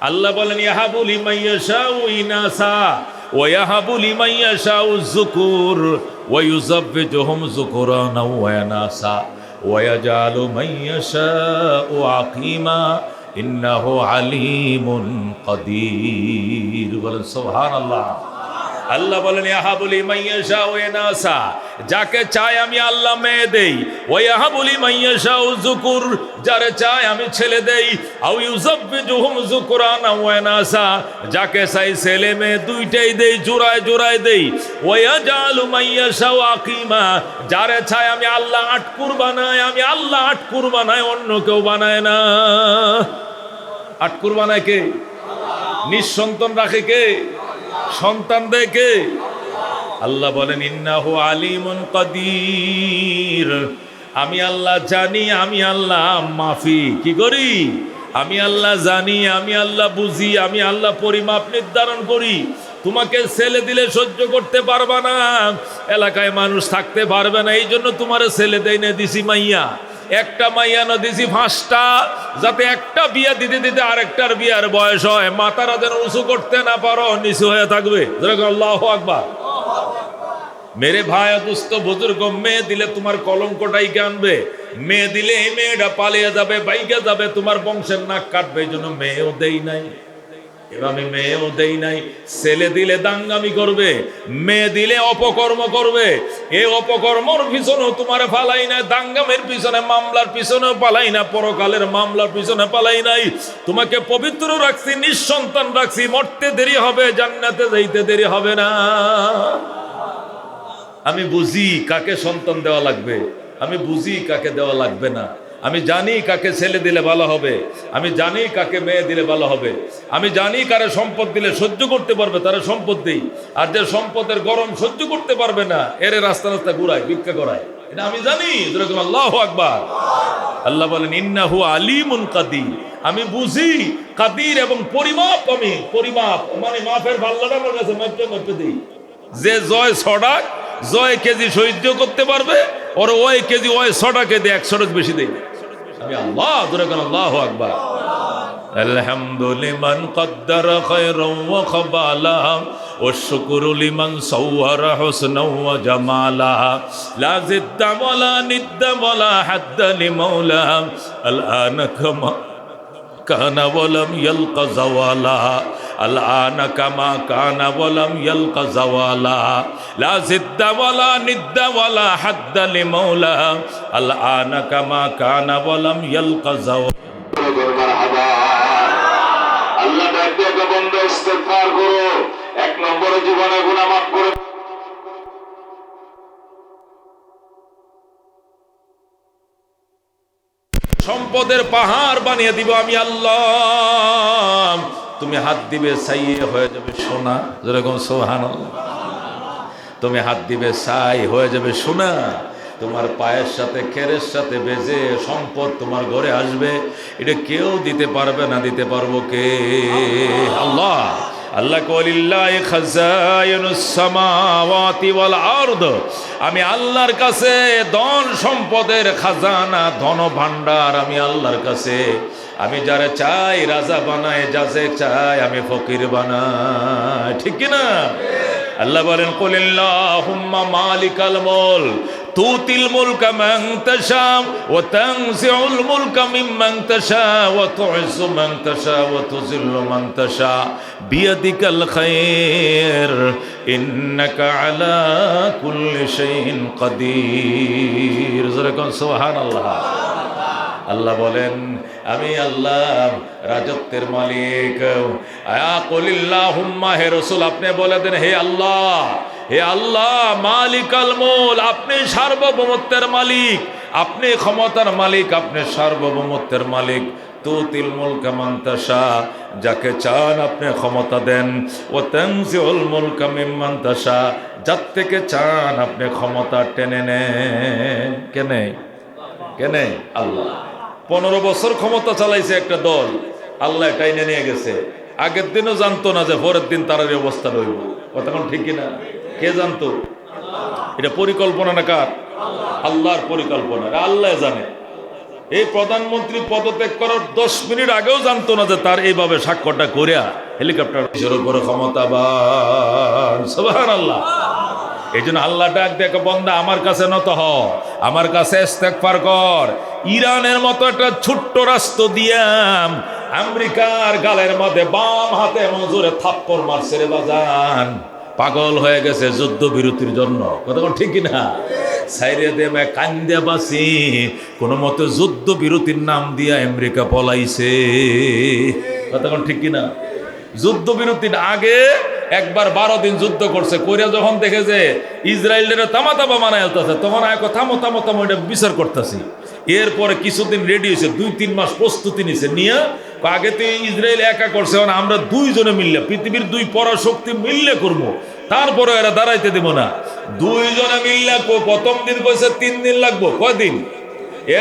আল্লাহ বলেন ইয়াহাবু লিমান ইয়াশাউ ইনাসা ওয়া ইয়াহাবু লিমান ইয়াশাউ যুকুর ওয়া ইউযাব্বিজুহুম যুকুরানা ওয়া ইনাসা ওয়া ইয়াজআলু মান ইয়াশাউ আকিমা ইন্নাহু আলিমুন কাদির। বলেন সুবহানাল্লাহ। আল্লাহ বলেন ইয়াহাবু লিমান ইয়াশাউ ইনাসা, যাকে চাই আমি আল্লাহ মেয়ে দেই। ওয়া ইয়াহাবু লিমান ইয়াশাউ যুকুর, যারে চাই আমি ছেলে দেই। আও ইউযাব্বিজুহুম যুকুরানা ওয়া ইনাসা, যাকে চাই ছেলে মেয়ে দুইটাই দেই, জোড়ায় জোড়ায় দেই। ওয়া ইয়াজআলু মান ইয়াশাউ আকিমা, যারে চাই আমি আল্লাহ আটকুর বানাই। আমি আল্লাহ আটকুর বানাই, অন্য কেউ বানায় না। আটকুর বানায় কে? নিঃসন্তান রাখে কে? সন্তান দেয় কে? আল্লাহ বলেন ইন্নাহু আলিমুন কাদির, আমি আল্লাহ জানি, আমি আল্লাহ মাফি কি করি? আমি আল্লাহ জানি, আমি আল্লাহ বুঝি, আমি আল্লাহ পরিমাপ নির্ধারণ করি। তোমাকে ছেলে দিলে সহ্য করতে পারবা না, এলাকায় মানুষ থাকতে পারবে না, এই জন্য তোমার ছেলে দেয় না, দিছি মাইয়া। একটা মাইয়া না দিছি 5টা, যাতে একটা বিয়া দিতে দিতে আরেকটার বিয়ার বয়স হয়, মাথারা যেন উঁচু করতে না পারো, নিচু হয়ে থাকবে। আল্লাহু আকবার। মেরে ভাই দুস্থ বুজুর্গ, মেয়ে দিলে তোমার কলঙ্কটাই আনবে। মেয়ে দিলে এই মেয়েটা পালিয়ে যাবে, বাইকে যাবে, তোমার বংশের নাক কাটবে। এই জন্য মেয়েও দেই নাই, আমি মেয়েও দেই নাই। ছেলে দিলে দাঙ্গামি করবে, মেয়ে দিলে অপকর্ম করবে। এই অপকর্মর পিছনেও তোমার পালাই নাই, দাঙ্গামের পিছনে মামলার পিছনেও পালাই না, পরকালের মামলার পিছনে পালাই নাই। তোমাকে পবিত্র রাখছি, নিঃসন্তান রাখছি। মরতে দেরি হবে, জান্নাতে যাইতে দেরি হবে না। আমি বুঝি কাকে সন্তান দেওয়া লাগবে, আমি বুঝি কাকে দেওয়া লাগবে না। আমি জানি কাকে ছেলে দিলে ভালো হবে, আমি জানি কাকে মেয়ে দিলে ভালো হবে। আমি জানি কারে সম্পদ দিলে সহ্য করতে পারবে, তারা সম্পদ দিই। আর যে সম্পদের গরম সহ্য করতে পারবে না, এর রাস্তা রাস্তা ঘুরায়, ভিক্ষা করায়। এটা আমি জানি। আল্লাহু আকবার। আল্লাহ বলেন ইন্নাহু আলিমুন কাদির, আমি বুঝি, কাদির এবং পরিমাপ। আমি পরিমাপ মানে মাপের ভাল্লাটা আমার কাছে মাপতে দিই। যে জয় 6 জয় কেজি সহ্য করতে পারবে, ওর ওই কেজি ওই 6টা কেজি 100 বেশি দেই আমি আল্লাহ। আল্লাহু আকবার। আলহামদুলিমান কদ্দারা খায়রান ওয়া খাবালা ওয়া শুকরু লিমান সাওয়ারা হুসনান ওয়া জামালা লা জিদ্দা ওয়ালা নিদ্দা ওয়ালা হাদ্দা লিমাওলা আল আনা কামা কানা ওয়ালাম ইয়ালকা জাওয়ালা আল আনা কামা কানা ওয়ালাম ইয়ালকা জাওয়ালা লা জিদ্দা ওয়ালা নিদ্দা ওয়ালা হাদ্দা লিমাওলা আল আনা কামা কানা ওয়ালাম ইয়ালকা জাওয়ালা। আল্লাহ ডাকতে বন্ধ ইস্তেগফার করো, 1 নম্বরে জীবনে গুনাহ মাফ করে। সম্পদের পাহাড় বানিয়ে দিব আমি আল্লাহ। তুমি হাত দিবে ছাইয়ে হয়ে যাবে সোনা, যেরকম সুবহানাল্লাহ। তুমি হাত দিবে ছাই হয়ে যাবে সোনা। তোমার পায়ের সাথে কেরের সাথে বেজে সম্পদ তোমার ঘরে আসবে। এটা কেউ দিতে পারবে না, দিতে পারবো কে? আল্লাহ। আল্লাহ কলিল্লাহি খাজায়িনুস সামাওয়াতি ওয়াল আরদ, আমি আল্লাহর কাছে ধন সম্পদের খাজানা, ধন ভান্ডার আমি আল্লাহর কাছে। আমি যারে চাই রাজা বানাই, যাকে চাই আমি ফকির বানাই, ঠিক কি না? আল্লাহ বলেন কুলিল্লাহুম্মা মালিকাল মুলক তুতিল মুলকা মান তাশা ওয়া তানজিউল মুলকা মিম্মান তাশা ওয়া তুইজ্জু মান তাশা ওয়া তুযিল্লু মান তাশা বিয়াদিকাল খায়র ইন্নাকা আলা কুল্লি শাইইন কাদির। যেরকম সুবহানাল্লাহ। আল্লাহ বলেন আমি আল্লাহ রাজত্বের মালিক। কুলিল্লাহুম্মা, হে রাসূল আপনি বলে দেন হে আল্লাহ, হে আল্লাহ মালিকাল মুলক, আপনি সার্বভৌমত্বের মালিক, আপনি ক্ষমতার মালিক, আপনি সার্বভৌমত্বের মালিক। তুতিল মুলকা মান তাশা, যাকে চান আপনি ক্ষমতা দেন। ওয়া তানজিউল মুলকা মিম্মান তাশা, যার থেকে চান আপনি ক্ষমতা টেনে নেন। কেনে কেনে? আল্লাহ। 15 বছর ক্ষমতা চালাইছে একটা দল, আল্লাহ টাইনে নিয়ে গেছে। আগের দিনও জানতো না যে পরের দিন তার এই অবস্থা রইব। কথা কোন ঠিক কিনা? কে জানতো? এটা পরিকল্পনা না কার? আল্লাহর পরিকল্পনা। আল্লাহ জানে। এই প্রধানমন্ত্রী পদত্যাগ করার 10 মিনিট আগেও জানতো না যে তার এইভাবে স্বাক্ষরটা করিয়া হেলিকপ্টার উপরে ক্ষমতাবান সুবহানাল্লাহ। এই জন্য আল্লাহ ডাক দেখো, বন্দা আমার কাছে নত হ, আমার কাছে ইস্তেগফার কর। ইরানের মতো একটা ছোট্ট রাষ্ট্র দিয়াম আমেরিকার গালের মধ্যে বাম হাতে এমন জোরে থাপ্পড় মারছে রে বাজান, পাগল হয়ে গেছে যুদ্ধ বিরতির জন্য। কথা ঠিক না? সাইরে দেমে কান্দে বাসি কোনো মতে যুদ্ধ বিরতির নাম দিয়া আমেরিকা পলাইছে। কথা ঠিক কিনা? যুদ্ধ বিরতির আগে একবার 12 দিন যুদ্ধ করছে, কইরা যখন দেখে যে ইসরায়েলের তামা মানায় আসতেছে, তখন আয় থামো থামো থামো, এটা বিচার করতেছি। এরপরে কিছুদিন রেডি হয়েছে, 2-3 মাস প্রস্তুতি নিছে, নিয়ে আগে তো ইসরায়েল একা করছে, মানে আমরা 2 জনে মিললে, পৃথিবীর 2 পরাশক্তি মিললে করবো, তারপরে এরা দাঁড়াইতে দেব না। 2 জনে মিললে প্রথম দিন কইছে 3 দিন লাগবো, কয়দিন?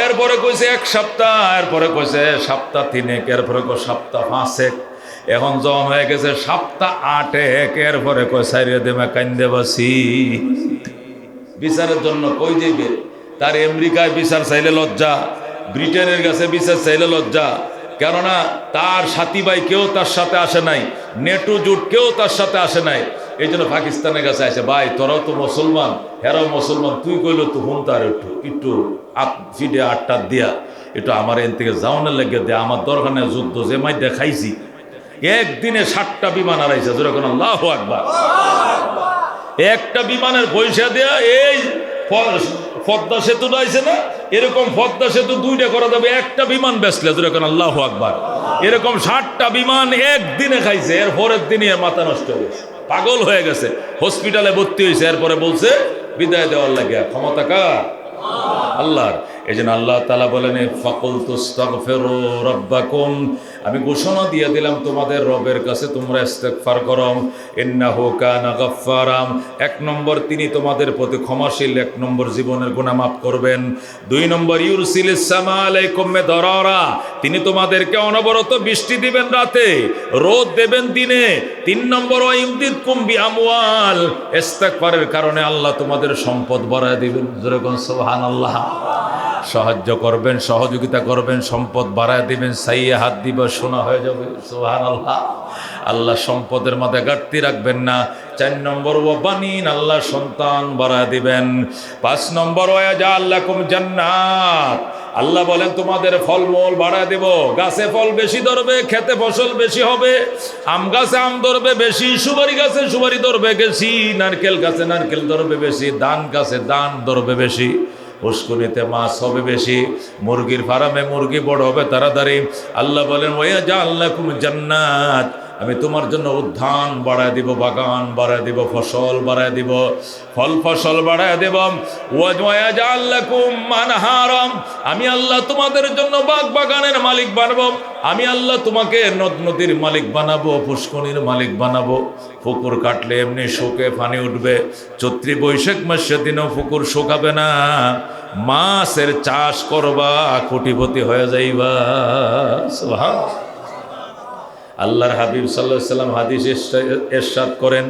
এরপরে কইছে 1 সপ্তাহ, এরপরে কইছে সপ্তাহ 3, এরপরে কই সপ্তাহ 5, এখন যখন হয়ে গেছে সপ্তাহ 8, এরপরে কই সাইরে দেমে কান্দে বাসি। বিচারের জন্য কই যাইবে? তার আমেরিকায় বিচার চাইলে লজ্জা, ব্রিটেনের কাছে বিচার চাইলে লজ্জা, কেননা তার সাথী ভাই কেউ তার সাথে আসে নাই, নেটো জোট কেউ তার সাথে আসে নাই। এই জন্য পাকিস্তানের কাছে আসে, ভাই তোরাও তো মুসলমান, হেরাও মুসলমান, তুই কইলো তো হুন তার একটু ফিডে 8টা দিয়া একটু আমার এন থেকে যাওয়ানোর লেগে দে, আমার দরকার নেই যুদ্ধ, যে মাই দেখাইছি। একদিনে 7টা বিমান হারাইছে, যেরকম আল্লাহু আকবার। একটা বিমানের পয়সা দেয়া এই পদ্মা সেতু রয়েছে না, এরকম পদ্মা সেতু 2টা করা যাবে একটা বিমান বেচলে, যেরকম আল্লাহু আকবার। এরকম 7টা বিমান একদিনে খাইছে, এর পরের দিনই এর মাথা নষ্ট হয়ে গেছে, পাগল হয়ে গেছে, হসপিটালে ভর্তি হয়েছে। এরপরে বলছে বিদায় দেওয়ার লাগে, ক্ষমতা কার? আল্লাহর। এই জন্য আল্লাহ তাআলা বলেন ফাকুলতু আস্তাগফিরু রাব্বাকুম, আমি ঘোষণা দিয়ে দিলাম তোমাদের রবের কাছে তোমরা ইস্তেগফার করো। ইন্নাহু কানা গাফফারা, 1 নম্বর তিনি তোমাদের প্রতি ক্ষমাশীল, 1 নম্বর জীবনের গুনাহ মাফ করবেন। 2 নম্বর ইউরসিলিস সামা আলাইকুম মিদরারা, তিনি তোমাদেরকে অনবরত বৃষ্টি দিবেন রাতে, রোদ দেবেন দিনে। 3 নম্বর ওয়াইমদিদকুম বিআমওয়াল, ইস্তেগফারের কারণে আল্লাহ তোমাদের সম্পদ বাড়ায় দিবেন, যেরকম সুবহানাল্লাহ। সাহায্য করবেন, সহযোগিতা করবেন, সম্পদ বাড়ায় দিবেন, সাইয়ে হাত দিব সোনা হয়ে যাবে, সুবহানাল্লাহ। আল্লাহ সম্পদের মধ্যে ঘাটতি রাখবেন না। 4 নম্বর ওয়াবানিন, আল্লাহ সন্তান বাড়ায় দিবেন। 5 নম্বর ওয়াজাল লাকুম জান্নাত, আল্লাহ বলেন তোমাদের ফলমূল বাড়ায় দেব, গাছে ফল বেশি ধরবে, খেতে ফসল বেশি হবে, আম গাছে আম ধরবে বেশি, সুপারি গাছে সুপারি ধরবে বেশি, নারকেল গাছে নারকেল ধরবে বেশি, ধান গাছে ধান ধরবে বেশি, পুষ্করিতে মাছ হবে বেশি, মুরগির ফার্মে মুরগি বড় হবে তাড়াতাড়ি। আল্লাহ বলেন ওয়াজাল লাকুম জান্নাত, আমি তোমার জন্য উদ্যান বাড়ায় দিব, বাগান বাড়ায় দিব, ফসল বাড়ায় দিব, ফল ফসল বাড়ায় দেব। ওয়াজাল লাকুম আনহারা, আমি আল্লাহ তোমাদের জন্য বাগ বাগানের মালিক বানাবো, আমি আল্লাহ তোমাকে নদ নদীর মালিক বানাবো, পুষ্করিণীর মালিক বানাবো। পুকুর কাটলে এমনি শুকে পানি উঠবে, চৈত্র বৈশাখ মাসের দিনও পুকুর শুকাবে না, মাছের চাষ করবা, কোটিপতি হয়ে যাইবা। সুবহানাল্লাহ। আল্লাহর হাবিব সাল্লাল্লাহু আলাইহি সাল্লাম হাদিস ইরশাদ করেন,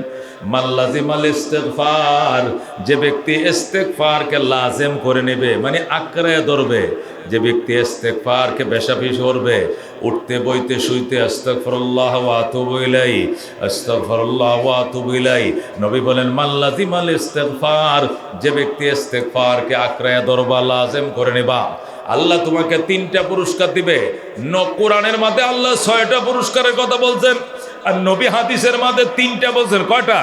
মান লাজিমাল ইস্তিগফার, যে ব্যক্তি ইস্তিগফারকে লাজিম করে নেবে, মানে আঁকড়ায় ধরবে, যে ব্যক্তি ইস্তিগফারকে বেশাবেশি করবে, উঠতে বইতে শুইতে আস্তাগফিরুল্লাহ ওয়া আতুবু ইলাইহি, আস্তাগফিরুল্লাহ ওয়া আতুবু ইলাইহি। নবী বলেন মান লাজিমাল ইস্তিগফার, যে ব্যক্তি ইস্তিগফারকে আঁকড়ায় ধরবা, লাজিম করে নেবা, আল্লাহ তোমাকে 3টা পুরস্কার দিবে। কোরআনের মধ্যে আল্লাহ 6টা পুরস্কারের কথা বলছেন, আর নবী হাদিসের মধ্যে 3টা বলছেন। কয়টা?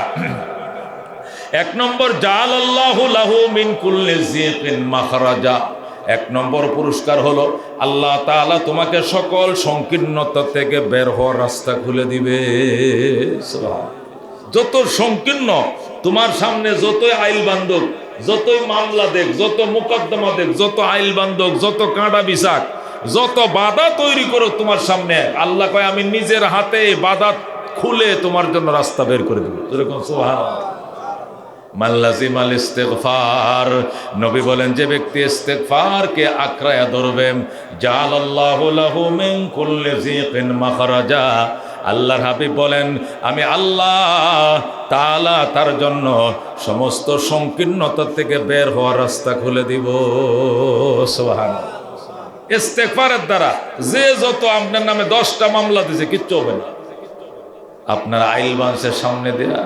1 নম্বর জাআলাল্লাহু লাহু মিন কুল্লি যিকিন মাখরাজা, 1 নম্বর পুরস্কার হলো আল্লাহ তাআলা তোমাকে সকল সংকীর্ণতা থেকে বের হওয়ার রাস্তা খুলে দিবে। যত সংকীর্ণ তোমার সামনে, যতই আইল বান্ধব, যতই মামলা দেখ, যত মোকদ্দমা দেখ, যত আইল বান্ধব, যত কাঁটা বিছাক, যত বাধা তৈরি করো তোমার সামনে, আল্লাহ কয় আমি নিজের হাতে বাধা খুলে তোমার জন্য রাস্তা বের করে দেব, যেরকম সুবহানাল্লাহ। মান লাজিমাল ইস্তিগফার, নবী বলেন যে ব্যক্তি ইস্তিগফারকে আঁকড়ায়া ধরবে, জাআলাল্লাহু লাহু মিন কুল্লি যিকিন মাখরাজা, আল্লাহর হাবিব বলেন আমি আল্লাহ তাআলা তার জন্য সমস্ত সংকীর্ণতা থেকে বের হওয়ার রাস্তা খুলে দিব। সুবহানাল্লাহ। ইস্তেগফারের দ্বারা যে যত আপনার নামে 10টা মামলা দিছে কিচ্ছু হবে না। আপনার আইল বাংশের সামনে দেয়া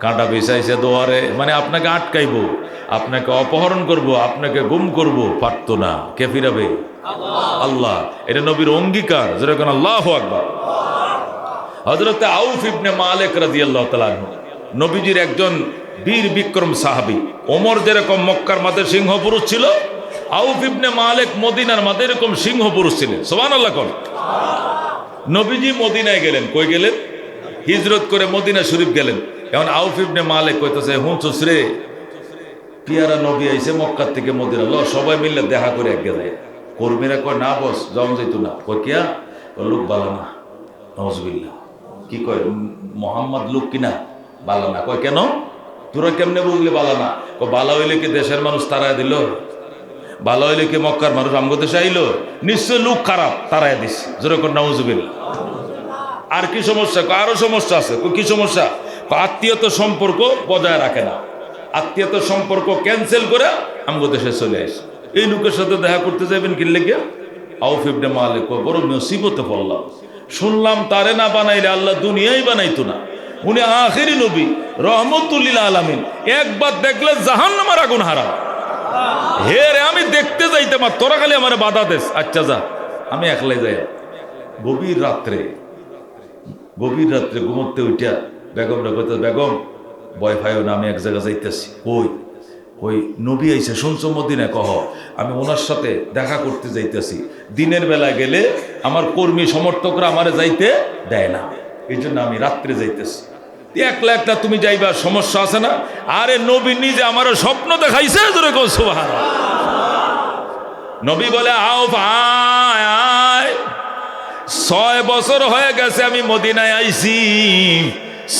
কাঁটা বিছাইছে দোয়ারে, মানে আপনাকে আটকাইবো, আপনাকে অপহরণ করব, আপনাকে গুম করব, পারতো না। কে ফিরাবে? আল্লাহ। এটা নবীর অঙ্গীকার, যেরকম আল্লাহু আকবার। হযরত আউফ ইবনে মালিক রাদিয়াল্লাহু তাআলা আনহু নবীজির একজন বীর বিক্রম সাহাবী। ওমর যেরকম মক্কার মাঝে সিংহ পুরুষ ছিল, আউফ ইবনে মালিক মদিনার মাঝে এরকম সিংহ পুরুষ ছিলেন। সুবহানাল্লাহ কোন। নবীজি মদিনায় গেলেন, কই গেলেন? হিজরত করে মদিনা শরীফ গেলেন। এখন আউফ ইবনে মালিক কইতেছে, হুঁচুস রে, পিয়ারা নবী আইছে মক্কার থেকে মদিনা, ল সবাই মিলে দেখা করে এক গেলে। কর্মীরা কয় না বস, যাওয়া যাইত না। কয় কিয়া? লোক বালা না। নওয়াজবিল্লাহ। কি কয়? মোহাম্মদ লোক কিনা বালা না। কয় কেন? তোরা কেমনে বুঝলি বালা না? বালা হইলে কি দেশের মানুষ তারায় দিল? বালা হইলে কি মক্কার মানুষ আমগো দেশে আইলো? নিশ্চয় লোক খারাপ, তারায় দিস। যেরকম নওয়াজবিল্লাহ। আর কি সমস্যা? আরো সমস্যা আছে। কি সমস্যা? আত্মীয়তা সম্পর্ক বজায় রাখে না, আত্মীয়তা সম্পর্ক ক্যান্সেল করে আমগো দেশে চলে আসে। এই লোকের সাথে দেখা করতে যাবেন কি লেগে? আউফ ইবনে মালিক বড় মুসিবতে পড়লাম, শুনলাম তারে না বানাইলে আল্লাহ দুনিয়াই বানাইতো না। উনি আখেরি নবী, রহমতুল লিল আলামিন। একবার দেখলে জাহান্নামের আগুন হারাম। হে রে, আমি দেখতে যাইতে পার, তোরা খালি আমার বাধা দেস। আচ্ছা যা, আমি একলাই যাই। গভীর রাত্রে ঘুমোতে উঠা বেগমরা কইতে, বেগম ভয় পাইও না, আমি এক জায়গায় যাইতেছি। কই নবী আইছে শুনছো মদিনায়? কহ আমি ওনার সাথে দেখা করতে যাইতেছি। দিনের বেলা গেলে আমার কর্মী সমর্থকরা আমারে যাইতে দেয় না, এই জন্য আমি রাত্রে যাইতেছি। একলা একলা তুমি যাইবা, সমস্যা আছে না? আরে নবী নিজে আমার স্বপ্ন দেখাইছে। জোরে কও সুবহানাল্লাহ। নবী বলে, আউফ আয় আয়, 6 বছর হয়ে গেছে আমি মদিনায় আইছি।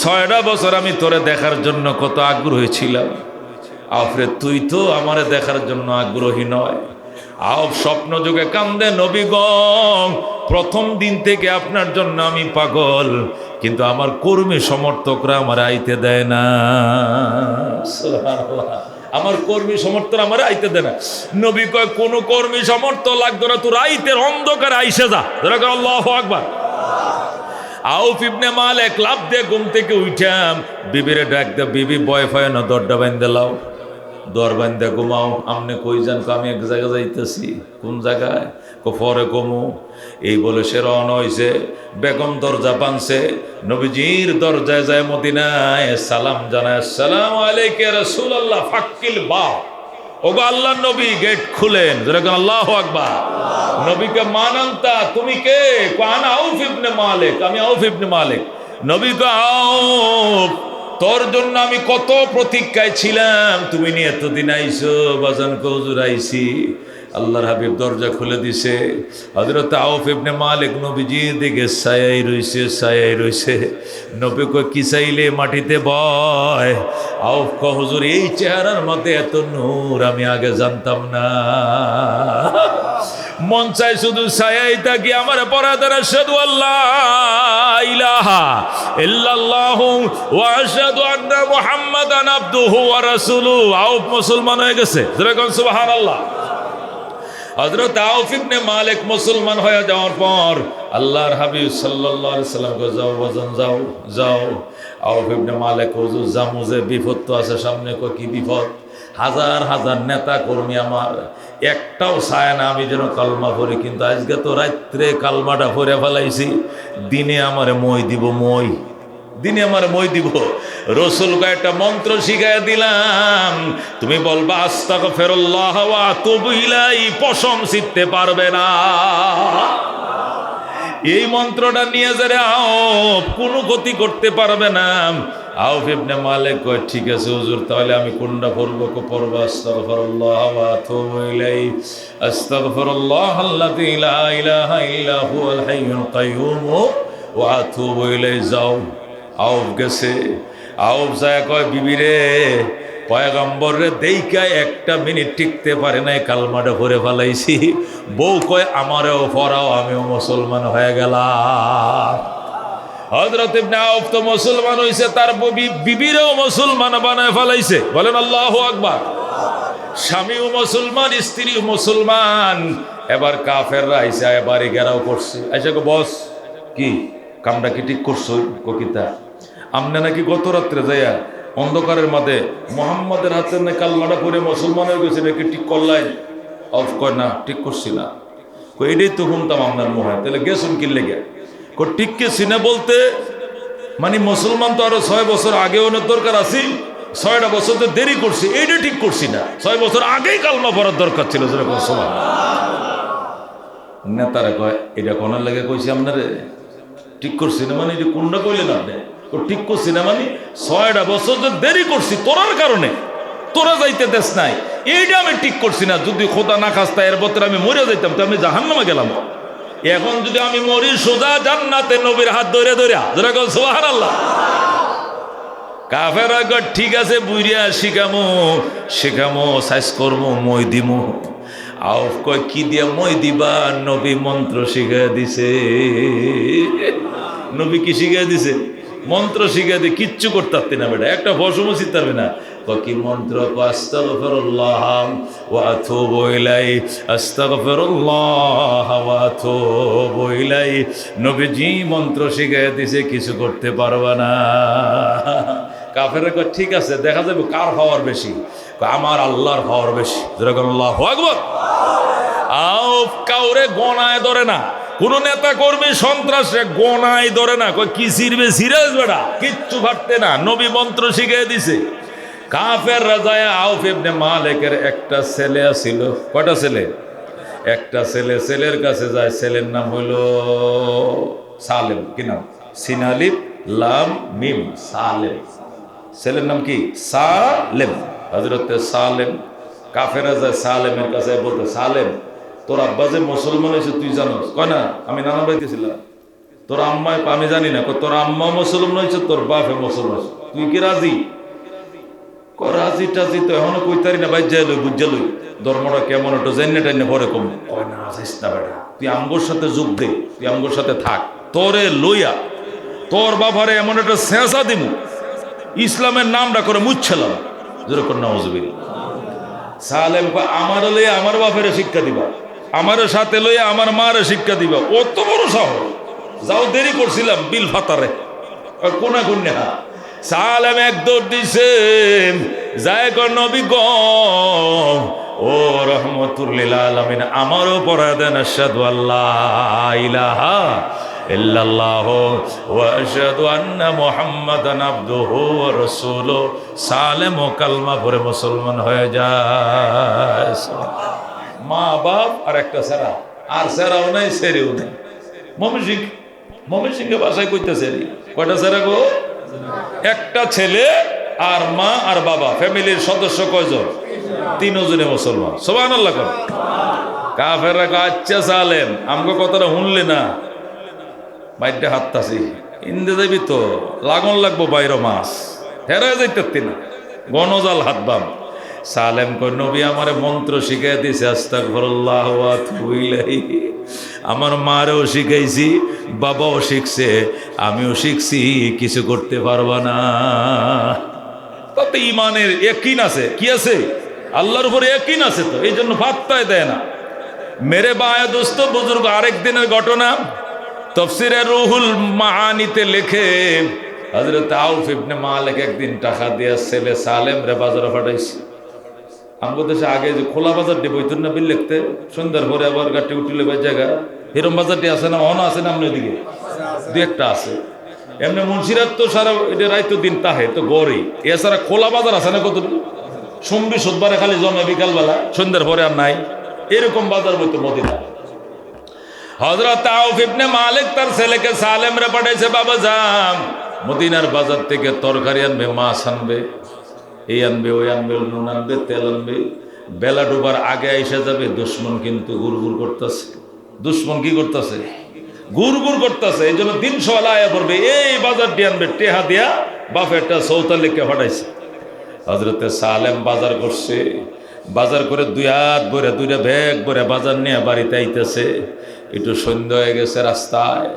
6টা বছর আমি তোরে দেখার জন্য কত আগ্রহী ছিলাম। আউফরে, তুই তো আমারে দেখার জন্য আগ্রহী নয়। আউফ স্বপ্ন যুগে কান্দে, নবী গো, প্রথম দিন থেকে আপনার জন্য আমি পাগল, কিন্তু আমার কর্মী সমর্থকরা আমার আইতে দেয় না। সুবহানাল্লাহ। আমার কর্মী সমর্থক আমার আইতে দেয় না। নবী কয়, কোন কর্মী সমর্থক লাগতো না, তুই রাইতের অন্ধকারে আইসে যা। আল্লাহু আকবার। আউফ ইবনে মালিক লাফ দিয়ে ঘুম থেকে উঠাম, বিবিরে ডাক দে, বিবি ভয় পায় না, দরজা বাইন্দে লাও, দর বাইন্দে ঘুমাও। আমনে কই যান? আমি এক জায়গায় যাইতেছি। কোন জায়গায়? পরে কমু। এই বলে সে রওনা হইছে। বেগম দরজা বানছে, নবীজির দরজায় যায় মদিনায় সালাম জানায়, আসসালামু আলাইকা ইয়া রাসূলুল্লাহ, ফাক্কিল বা। ওগো আল্লাহর নবী, গেট খুলেন। যেরকম আল্লাহু আকবার। নবীকে মানান্তা, তুমি কে? আনা আউফ ইবনে মালিক, আমি আউফ ইবনে মালিক। নবী কো, আউফ, তোর জন্য আমি কত প্রতীক্ষায় ছিলাম, তুমি নিয়ে এতদিন আইসো। বাজান কো, হুজুর আইছি। আল্লাহর হাবিব দরজা খুলে দিছে। হযরত আউফ ইবনে মালিক নবীজির দিকে ছায়াই রইছে। নবী কো, কি চাইলে? মাটিতে বয়। আউফ কো, হুজুর এই চেহারার মধ্যে এত নূর আমি আগে জানতাম না। মন চাই শুধু ছায়াই থাকি, আমার পরাদার আশহাদু আল্লাহ ইলাহা ইল্লাল্লাহু ওয়া আশহাদু আন্না মুহাম্মাদান আবদুহু ওয়া রাসূলুহু। আউফ মুসলমান হয়ে গেছে। যেরকম সুবহানাল্লাহ। হযরত আউফ ইবনে মালিক মুসলমান হয়ে যাওয়ার পর আল্লাহর হাবিব সাল্লাল্লাহু আলাইহি সাল্লাম কো, যাও বাজান, যাও। আউফ ইবনে মালিক, হুজুর জামু যে বিপদ তো আছে সামনে। কো, কি বিপদ? হাজার হাজার নেতা কর্মী আমার, একটাও চায় না আমি যেন কালমা পড়ি, কিন্তু আজকে তো রাত্রে কালমাটা পড়ে ফেলাইছি। দিনে আমারে মই দিব, দিনে আমার মই দিব। রসুলকে একটা মন্ত্র শিখাই দিলাম, তুমি বলবা আস্তাগফিরুল্লাহ ওয়া আতুবু ইলাইহি, পশম ছিঁড়তে পারবে না। এই মন্ত্রটা নিয়ে যারা আউফ কোনো ক্ষতি করতে পারবে না। আউফ ইবনে মালিক কয়, ঠিক আছে হুজুর, তাহলে আমি কোনটা পড়বো? পড়বো আস্তাগফিরুল্লাহ ওয়া আতুবু ইলাইহি, আস্তাগফিরুল্লাহ আল্লাযী লা ইলাহা ইল্লা হুয়াল হাইয়ুল কাইয়্যুম ওয়া আতুবু ইলাইহি। যাও। আউফ গেছে। আউফ যায় কয়, বিবিরে, পয়গম্বর রে দেইকা 1টা মিনিট টিকতে পারে নাই, কালমাটা পড়ে ফেলাইছি। বউ কয়, আমারেও পড়াও, আমিও মুসলমান হয়ে গেলাম। হযরত ইবনে আউফ তো মুসলমান হইছে, তার বিবিরেও মুসলমান বানায় ফেলাইছে। বলেন আল্লাহু আকবার। স্বামীও মুসলমান, স্ত্রীও মুসলমান। এবার কাফেররা আইসা বাড়ি ঘেরাও করছে, আইসা গো বস কি কামটা কি ঠিক করছো ককিতা আমনে নাকি গত রাত্রে যাইয়া অন্ধকারের মাঝে মোহাম্মদের হাতে না কালমাটা পরে মুসলমান হয়ে গেছে নাকি ঠিক করলাই? অফ কয় না ঠিক করছি না। এটাই তো শুনতাম আপনার মনে হয়, তাহলে গেছুন কি লেগে ঠিক কে সিনে বলতে মানে মুসলমান তো আরো 6 বছর আগে অনেক দরকার আছি, 6টা বছর তো দেরি করছি, এইটা ঠিক করছি না, 6 বছর আগেই কালমা পড়ার দরকার ছিল। যেরকম সমান নেতারা কয় এটা কোনার লেগে কইছি আপনারে ঠিক করছি না, মানে এটা কোনটা কইলেন আপনি? ঠিক করছি না মানে 6টা বছর যে দেরি করছি তোরার কারণে, তোরা যাইতে দেশ নাই, এইটা আমি ঠিক করছি না। যদি খোদা না খাস্তা এর বছর আমি মরে যাইতাম তো আমি জাহান্নামে গেলাম। এখন যদি আমি মরি সোজা জান্নাতে নবীর হাত ধরে ধরে যেরকম সুবহানাল্লাহ। কাফেরা কয় ঠিক আছে বুইরিয়া শিখামো সাইজ করবো মই দিমু। আউফ কয় কি দিয়া মই দিবা? নবী মন্ত্র শিখাই দিছে। নবী কি শিখাই দিছে? মন্ত্র শিখাই দিয়ে কিচ্ছু করতে পারতি না বেটা, একটা ফসমও শিখতে পারবে না। কি মন্ত্র? আস্তাগফিরুল্লাহ ওয়া আতুবু ইলাইহি, আস্তাগফিরুল্লাহ ওয়া আতুবু ইলাইহি। নবীজি মন্ত্র শিখাই দিছে, কিছু করতে পারবা না। কাফেররা কয় ঠিক আছে দেখা যাবে কার পাওয়ার বেশি। আমার আল্লাহর পাওয়ার বেশি। যেরকম আল্লাহু আকবার। আউফ কাউরে গনায় ধরে না, কোন নেতা কর্মী সন্ত্রাসে গনায় ধরে না। কয় কি সিরবে সিরাজ বেড়া, কিচ্ছু ভাবতে না, নবী মন্ত্র শিখিয়ে দিছে। কাফের রাজায় আউফ ইবনে মালিকের একটা ছেলে ছিল। কয়টা ছেলে? একটা ছেলে। ছেলের কাছে যায়, ছেলের নাম হলো সালেম। কি নাম? সিনালিব লাম মিম সালেম। ছেলের নাম কি? সালেম। হযরতে সালেম। কাফেরা যায় সালেমের কাছে, বলতে সালেম তোর আব্বা যে মুসলমান হয়েছে তুই জানোস? কয় না আমি নানা বাড়িতে ছিলাম। তোর আম্মা? আমি জানি না। তোর আম্মা মুসলমান হয়েছে, তোর বাপে মুসলমান হয়েছে, তুই কি রাজি? রাজি টাজি তো এখনো কইতারি না, ভাই যাই লই বুঝা লই ধর্মটা কেমন ওটা জেনে টাইনে পরে কম। কয় না যাইস না বেটা, তুই আমগোর সাথে যোগ দে, তুই আমগোর সাথে থাক, তোরে লইয়া তোর বাবারে এমন একটা শেষা দিমু ইসলামের নামটা করে মুচ্ছালাম। যেরকম নাউজুবিল্লাহ। সালেম কয় আমার লইয়া আমার বাপের শিক্ষা দিবা, আমার সাথে লইয়া আমার মারে শিক্ষা দিবা, অত বড় সাহস? যাও দেরি করছিলাম বিল ফাতারে কোনা কোন। সালেম এক দৌড় দিছে, যায় কর নবী গ ও রহমতুল্লিল আলামিন আমারও পড়া দেন আশহাদু আল্লাহ ইলাহা ইল্লাল্লাহ ওয়া আশহাদু আন্না মুহাম্মাদান আবদুহু ওয়া রাসূলুহু। সালেম ও কালমা পড়ে মুসলমান হয়ে যায়। মা বাপ আর একটা সেরা, আর সেরাও নাই সেরেও নাই। মমিন সিং বাসায় কইতেছে কয়টা সেরা গো? একটা ছেলে আর মা আর বাবা, ফ্যামিলির সদস্য কয়জন? 3 জনে মুসলমান। সুবহানাল্লাহ। কাফেররা কয় আচ্ছা সালেম আমগো কথাটা শুনলে না, বাইরটা হাততাছি ইন্দে যাবি তো লাগন লাগবো বাইরে মাছ হেরা যাইতে না, গণজাল হাত বাম। সালেম কয় নবী আমারে মন্ত্র শিখাই দিছে, আস্তাগফিরুল্লাহ ওয়া আতুবু ইলাইহি। আমার মারেও শিখাইছি, বাবাও শিখছে, আমিও শিখছি, কিছু করতে পারবা না। তাতে ইমানের ইয়াকিন আছে। কি আছে? আল্লাহর উপরে ইয়াকিন আছে, তো এই জন্য ফাত্তায় দেয় না। মেরে বায়া দোস্ত বুজুর্গ, আরেক দিনের ঘটনা তাফসীরে রুহুল মাআনিতে লেখে, হযরত আউফ ইবনে মালিক একদিন টাকা দিয়ে ছেলে সালেম রে বাজারে পাঠাইছে। আমাদের দেশে আগে যে খোলা বাজার দিয়ে বইতুন না বিল লিখতে, সন্ধ্যার পরে আবার গাটি উঠিলে বাই জায়গা এরম বাজারটি আছে না? অন আছে না? আপনার দিকে দু একটা আছে। এমনি মুন্সিরাত তো সারা এটা রাইতো দিন তাহে তো গড়েই, এছাড়া খোলা বাজার আছে না কত? সোমবার সোমবারে খালি জমে বিকালবেলা, সন্ধ্যার পরে আর নাই। এরকম বাজার বইতো মদিনা। হযরত আউফ ইবনে মালিক তার ছেলেকে সালেম রে পাঠাইছে, বাবা যান মদিনার বাজার থেকে তরকারি আনবে, মাছ আনবে, এই আনবে, ওই আনবে, নুন আনবে, তেল আনবে। বেলা ডুবার আগে এসে যাবে। দুশ্মন কিন্তু গুড়গুড় করতেছে। দুশ্মন কি করতেছে? গুড়গুড় করতেছে। এই জন্য দিন সকালে আয়া পড়বে, এই বাজারটি আনবে, টেহা দিয়া বাপেরটা চৌতালিকে পাঠাইছে। হযরতে সালেম বাজার করছে, বাজার করে 2 হাত ভরে 2টা ব্যাগ ভরে বাজার নিয়ে বাড়িতে আইতেছে। একটু সন্ধ্যা হয়ে গেছে, রাস্তায়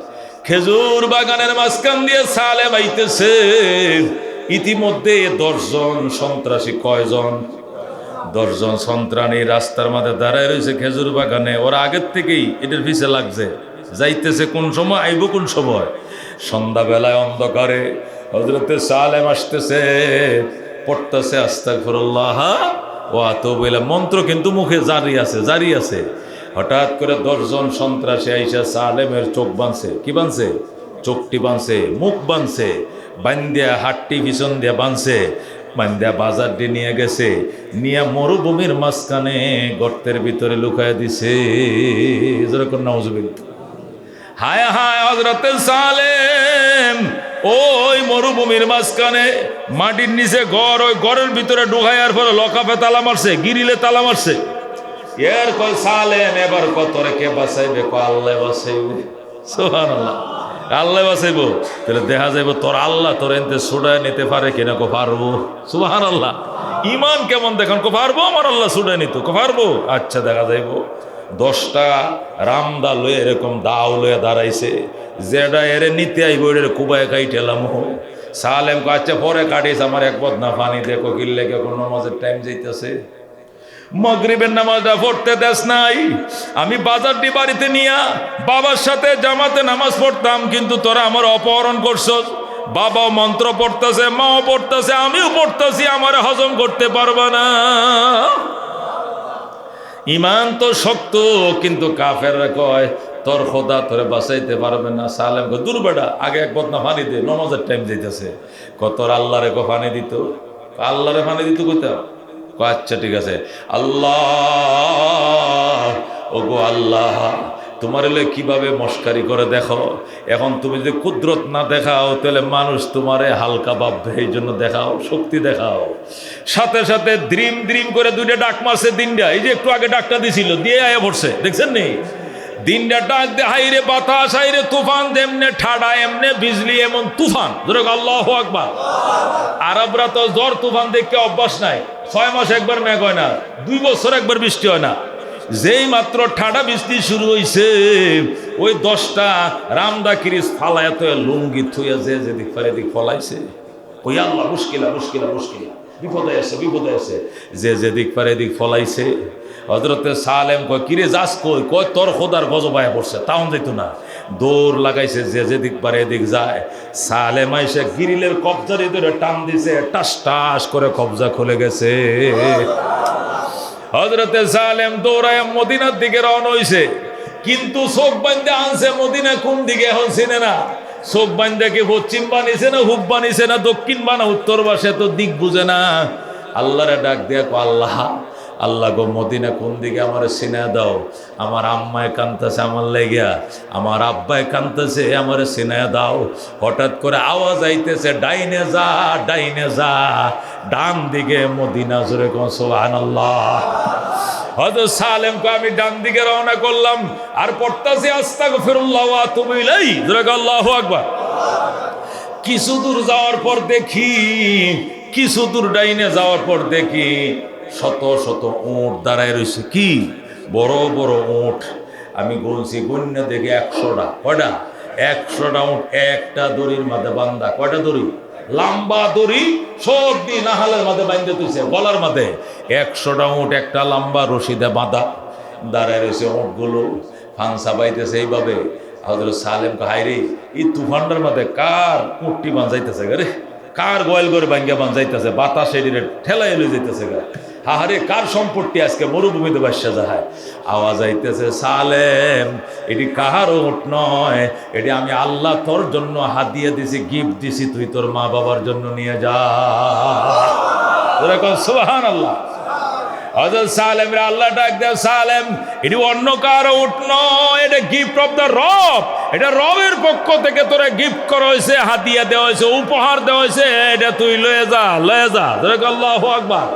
খেজুর বাগানের মাঝখান দিয়ে সালেম আইতেছে। ইতিমধ্যে 10 জন সন্ত্রাসী, কয়জন? 10 জন সন্ত্রাণী রাস্তার মাঝে দাঁড়ায় রয়েছে খেজুর বাগানে, ওরা আগের থেকেই এটার পিছে লাগছে, যাইতেছে কোন সময় আইব কোন সময়। সন্ধ্যাবেলায় অন্ধকারে হযরতে সালেম আসতেছে, পড়তেছে আস্তাগফিরুল্লাহ ওয়া আতুবু ইলাইহি, মন্ত্র কিন্তু মুখে জারি আছে। হঠাৎ করে 10 জন সন্ত্রাসী আইসা সালেমের চোখ বাঁধছে, কি বাঁধছে? চোখটি বাঁধছে, মুখ বাঁধছে, বান্দিয়া হাটটি পিছন দিয়ে বাঁধছে, বান্দিয়া বাজার দিয়ে নিয়ে গেছে, নিয়ে মরুভূমির মাঝখানে গর্তের ভিতরে লুকায় দিছে। যেরকম নাউজুবিল্লাহ। হায় হায় হযরতে সালেম ওই মরুভূমির মাঝখানে মাটির নিচে ঘর, ওই ঘরের ভিতরে ঢুকাইয়ার পরে লকাপে তালা মারছে, গিরিলে তালা মারছে। এর কয় সালেম এবার কত রেখে বাঁচাইবে? আল্লাহ বাঁচাইবে। সুবহানাল্লাহ, আল্লাহ বাঁচাইবো। তাহলে দেখা যাইব তোর আল্লাহ তোর এনতে ছুড়ায় নিতে পারে কিনা, কো পারবো। সুবহানাল্লাহ, ইমান কেমন দেখুন, কো পারবো আমার আল্লাহ ছুড়ায় নিত, কো পারবো। আচ্ছা দেখা যাইব। 10টা রামদা লয়ে এরকম দাও লয়ে দাঁড়াইছে, যেটা এরে নিতে আইব এর কুবায় কাইটেলাম। সালেম কো আচ্ছা পরে কাটিস, আমার এক বদনা পানি দেখো কিনলে কোনো নামাজের টাইম যাইতেছে, মাগরিবের নামাজটা পড়তে দেস নাই। আমি বাজারটি বাড়িতে নিয়া বাবার সাথে জামাতে নামাজ পড়তাম, কিন্তু তোরা আমার অপহরণ করছস। বাবাও মন্ত্র পড়তেছে, মাও পড়তেছে, আমিও পড়তেছি, আমার হজম করতে পারবা না। ইমান তো শক্ত, কিন্তু কাফেররা কয় তোর খোদা তোরে বাঁচাইতে পারবে না। সালেম কয় দূর বেটা, আগে এক বদনা পানি দে, নমাজের টাইম যাইতেছে। তোর আল্লাহরে কো পানি দিত, আল্লাহরে পানি দিত কইতাম। আচ্ছা ঠিক আছে। আল্লাহ, ওগো আল্লাহ, তোমার এলে কিভাবে মস্কারি করে দেখো। এখন তুমি যদি কুদরত না দেখাও তাহলে মানুষ তোমারে হালকা ভাববে, এই জন্য দেখাও, শক্তি দেখাও। সাথে সাথে দ্রিম দ্রিম করে 2টা ডাক মারছে দিনটা, এই যে একটু আগে ডাকটা দিছিল, দিয়ে আয়া পড়ছে, দেখছেন নি? দিনটা ডাক দে, হাইরে বাতাস, হাইরে তুফান, যেমনে ঠাডা এমনে বিজলি, এমন তুফান। ধরে আল্লাহু আকবার। আরবরা তো ঝড় তুফান দেখতে অভ্যাস নাই, 6 মাস একবার মেঘ হয় না, 2 বছর একবার বৃষ্টি হয় না। যেই মাত্র ঠাডা বৃষ্টি শুরু হয়েছে, ওই 10টা রামদা কিরিস ফালায় তো লুঙ্গি থুইয়া যেদিক পারে দিক ফলাইছে। ওই আল্লাহ মুশকিলা, বিপদে আছে, যেদিক পারে দিক ফলাইছে। হযরতে সালেম কয় কিরে যাস কই? কয় তোর খোদার গজবায় পড়ছে, তাও যেত না। দৌড় লাগাইছে, যেদিক পারে এদিক যায়। সালেম আইসে গিরিলের কবজারে ধরে টান দিছে, টাস টাস করে কবজা খুলে গেছে। হযরতে সালেম দৌড়ায় মদিনার দিকে রওনা হইছে, কিন্তু চোখ বান্ধে আনছে মদিনা কোন দিকে এখন চিনে না। চোখ বান্ধে কি পশ্চিম বানিয়েছে না হুব বানিয়েছে না দক্ষিণ বানা উত্তর বাসে, তো দিক বুঝে না। আল্লাহরে ডাক দিয়ে কো আল্লাহ, আল্লাহ গো মদিনা কোন দিকে আমার চিনা দাও। আমার আম্মায় কানতেছে আমার লেগিয়া, আমার আব্বায় কানতেছে আমার চিনা দাও। হঠাৎ করে আওয়াজ আইতেছে, ডাইনে যা, ডাইনে যা। ডান দিকে মদিনা, জোরে কোন সুবহানাল্লাহ। হযরত সালেম কো আমি ডান দিকে রওনা করলাম, আর পড়তাছি আস্তাগফিরুল্লাহ ওয়া আতুবু ইলাইহি, জোরে কোন আল্লাহু আকবার। কিছু দূর যাওয়ার পর দেখি, কিছু দূর ডাইনে যাওয়ার পর দেখি শত শত উট দাঁড়ায় রয়েছে। কি বড় বড় উট, আমি গুনছি, গুন্না দেখে 100টা। কয়টা? 100টা উট একটা দড়ির মাঝে বান্ধা। কয়টা দড়ি? লম্বা দড়ি, সব দিন নাহালের মাঝে বাঁধতে তুইছে, গলার মাঝে। 100টা উট একটা লম্বা রশিদে বাঁধা দাঁড়ায় রয়েছে। উটগুলো ফাংসা বাইতেছে এইভাবে। হযরত সালেম হাইরে, এই তুফানটার মাঝে কার উটটি বাঁধাইতেছে রে, কার গোয়াল করে ভাঙ্গা বাঁধাইতেছে, বাতাস এদিকে ঠেলাই লই যাইতেছে গা। হাহারে কার সম্পত্তি আজকে মরুভূমিতে বাসা যায়। আওয়াজ আইতেছে, সালেম এটি কাহার উট নয়, এটি আমি আল্লাহ তোর জন্য হাদিয়া দিছি, গিফট দিছি, তুই তোর মা বাবার জন্য নিয়ে যা। সুবহানাল্লাহ। হযরত সালেম রে আল্লাহ ডাক দেয়, সালেম এটি অন্য কারো উট নয়, এটা গিফট অফ দ্য রব। এটা রবের পক্ষ থেকে তোরা গিফট করা হয়েছে, হাদিয়া দেওয়া হয়েছে, উপহার দেওয়া হয়েছে, এটা তুই লয়ে যা, লয়ে যা। আল্লাহু আকবার।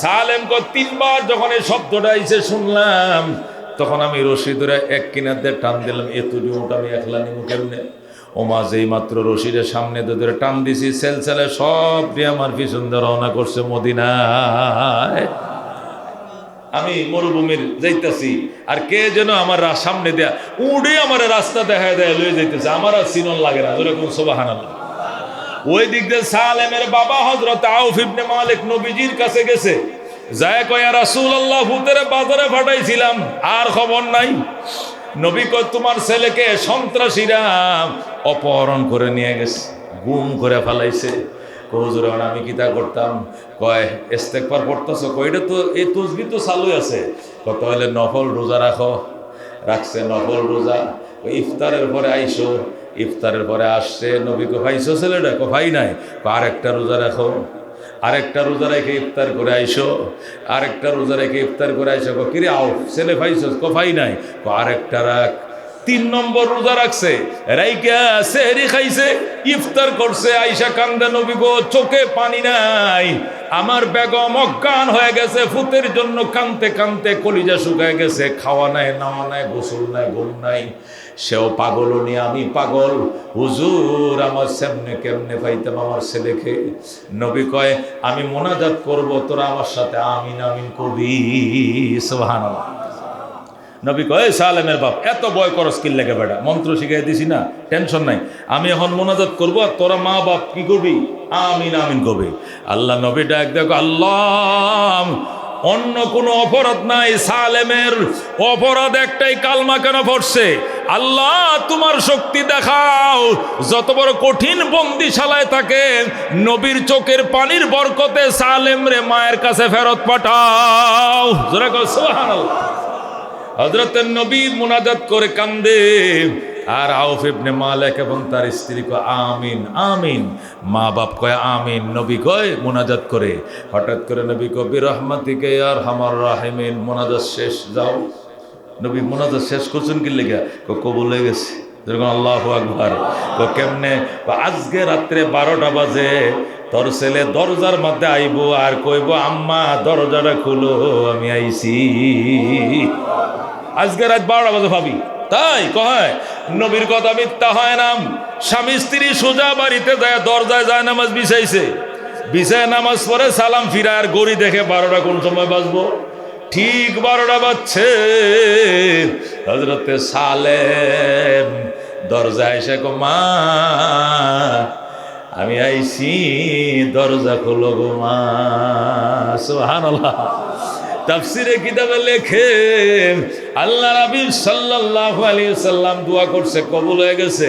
সালেম কো 3বার যখন এই শব্দটা এসে শুনলাম, তখন আমি রশি ধরে এক কিনার দিয়ে টান দিলাম। এতটি উট আমি একলা নিব কেমনে? ও মা যেই মাত্র রশিদের সামনে ধরে টান দিছি, সেলসেলে সব দিয়ে আমার পিছন দিয়ে রওনা করছে মদিনায়। আমি মরুভূমির যাইতেছি, আর কে যেন আমার সামনে দেয়া উড়ে আমার রাস্তা দেখা দেয় লয়ে যাইতেছে, আমার আর সিনন লাগে না। যেরকম সুবহানাল্লাহ। ওই দিক দিয়ে সালেমের বাবা হযরত আউফ ইবনে মালিক নবীজির কাছে গেছে। যায় কয়া রাসূলুল্লাহ ভূতের বাজারে পাঠাইছিলাম, আর খবর নাই। নবী কয় তোমার ছেলেকে সন্ত্রাসীরা অপহরণ করে নিয়ে গেছে, গুম করে ফেলাইছে। হুজুর আমি কি তা করতাম? কয় ইস্তেগফার পড়তেছো? কয় এটা তো এই তসবিহ তো চালু আছে। কত হলে নফল রোজা রাখো, রাখছে নফল রোজা। ইফতারের পরে আইসো, ইফতারের পরে আসছে, নবী কো ভাইসো ছেলেটা? কো ভাই নাই। আরেকটা রোজা রাখো, আরেকটা রোজা রেখে ইফতার করে আইসো, আরেকটা রোজা রেখে ইফতার করে আইসো। কিরে আও ছেলে ভাইসো? কো ভাই নাই। কো আরেকটা রাখ। 3 নম্বর রোজা রাখছে, রাইকা সেহরি খাইছে, ইফতার করছে, আইসা কান্দে, নবী গো চোখে পানি নাই, আমার বেগম অজ্ঞান হয়ে গেছে, ফুতের জন্য কানতে কানতে কলিজা শুকায় গেছে, খাওয়া নাই, নাওয়া নাই, গোসল নাই, ঘুম নাই। সেও পাগল নিয়ে আমি পাগল, হুজুর আমার সামনে কেমনে পাইতাম আমার ছেলেকে? নবী কয় আমি মোনাজাত করব, তোরা আমার সাথে আমিন আমিন কবি। সুবহানাল্লাহ। নবী কয় সালেমের বাপ এত ভয় করস কি লেগে? বেটা মন্ত্র শিখাই দিছি না, টেনশন নাই, আমি এখন মোনাজাত করবো, আর তোরা মা বাপ কি করবি? আমিন আমিন কবি। আল্লাহ নবী ডাক দেখো, আল্লাহ অন্য কোনো অপরাধ নাই, সালেমের অপরাধ একটাই, কালমা কেন পড়ছে? আল্লাহ তোমার শক্তি দেখাও, যত বড় কঠিন বন্দিশালায় থাকে, নবীর চোখের পানির বরকতে সালেম রে মায়ের কাছে ফেরত পাঠাও। জোরে কও সুবহানাল্লাহ। হযরতের নবী মুনাজাত করে কান্দে, আর আউফ ইবনে মালিক এবং তার স্ত্রী কয় আমিন আমিন, মা বাপ কয় আমিন, নবী কয় মুনাজাত করে। হঠাৎ করে নবী কয় বিরহমাতিকা ইয়া আরহামার রাহিমিন, মুনাজাত শেষ, যাও। নবী মুনাজাত শেষ করছেন কি লেগা? কবুল হয়ে গেছে। যেরকম আল্লাহু আকবার। কেমনে? আজকে রাত্রে 12টা বাজে তোর ছেলে দরজার মধ্যে আইবো আর কইবো আম্মা দরজাটা খুলো, আমি আইছি। আজকে রাত 12টা বাজে ভাবি, তাই কয় নবীর কথা মিথ্যা হয় না। স্বামী স্ত্রী সোজা বাড়িতে যায়, দরজায় যায় নামাজ বিছাইছে, বিছায় নামাজ পড়ে সালাম ফিরায়, আর গড়ি দেখে 12টা কোন সময় বাজবো? ঠিক 12টা বাজছে। হযরতে সালেম দরজায় এসে কো মা আমি আইছি, দরজা খোলো গো মা। সুবহানাল্লাহ। তাফসিরে কিতাবে লেখে আল্লাহ নবী সাল্লাল্লাহু আলাইহি সাল্লাম দোয়া করছে, কবুল হয়ে গেছে।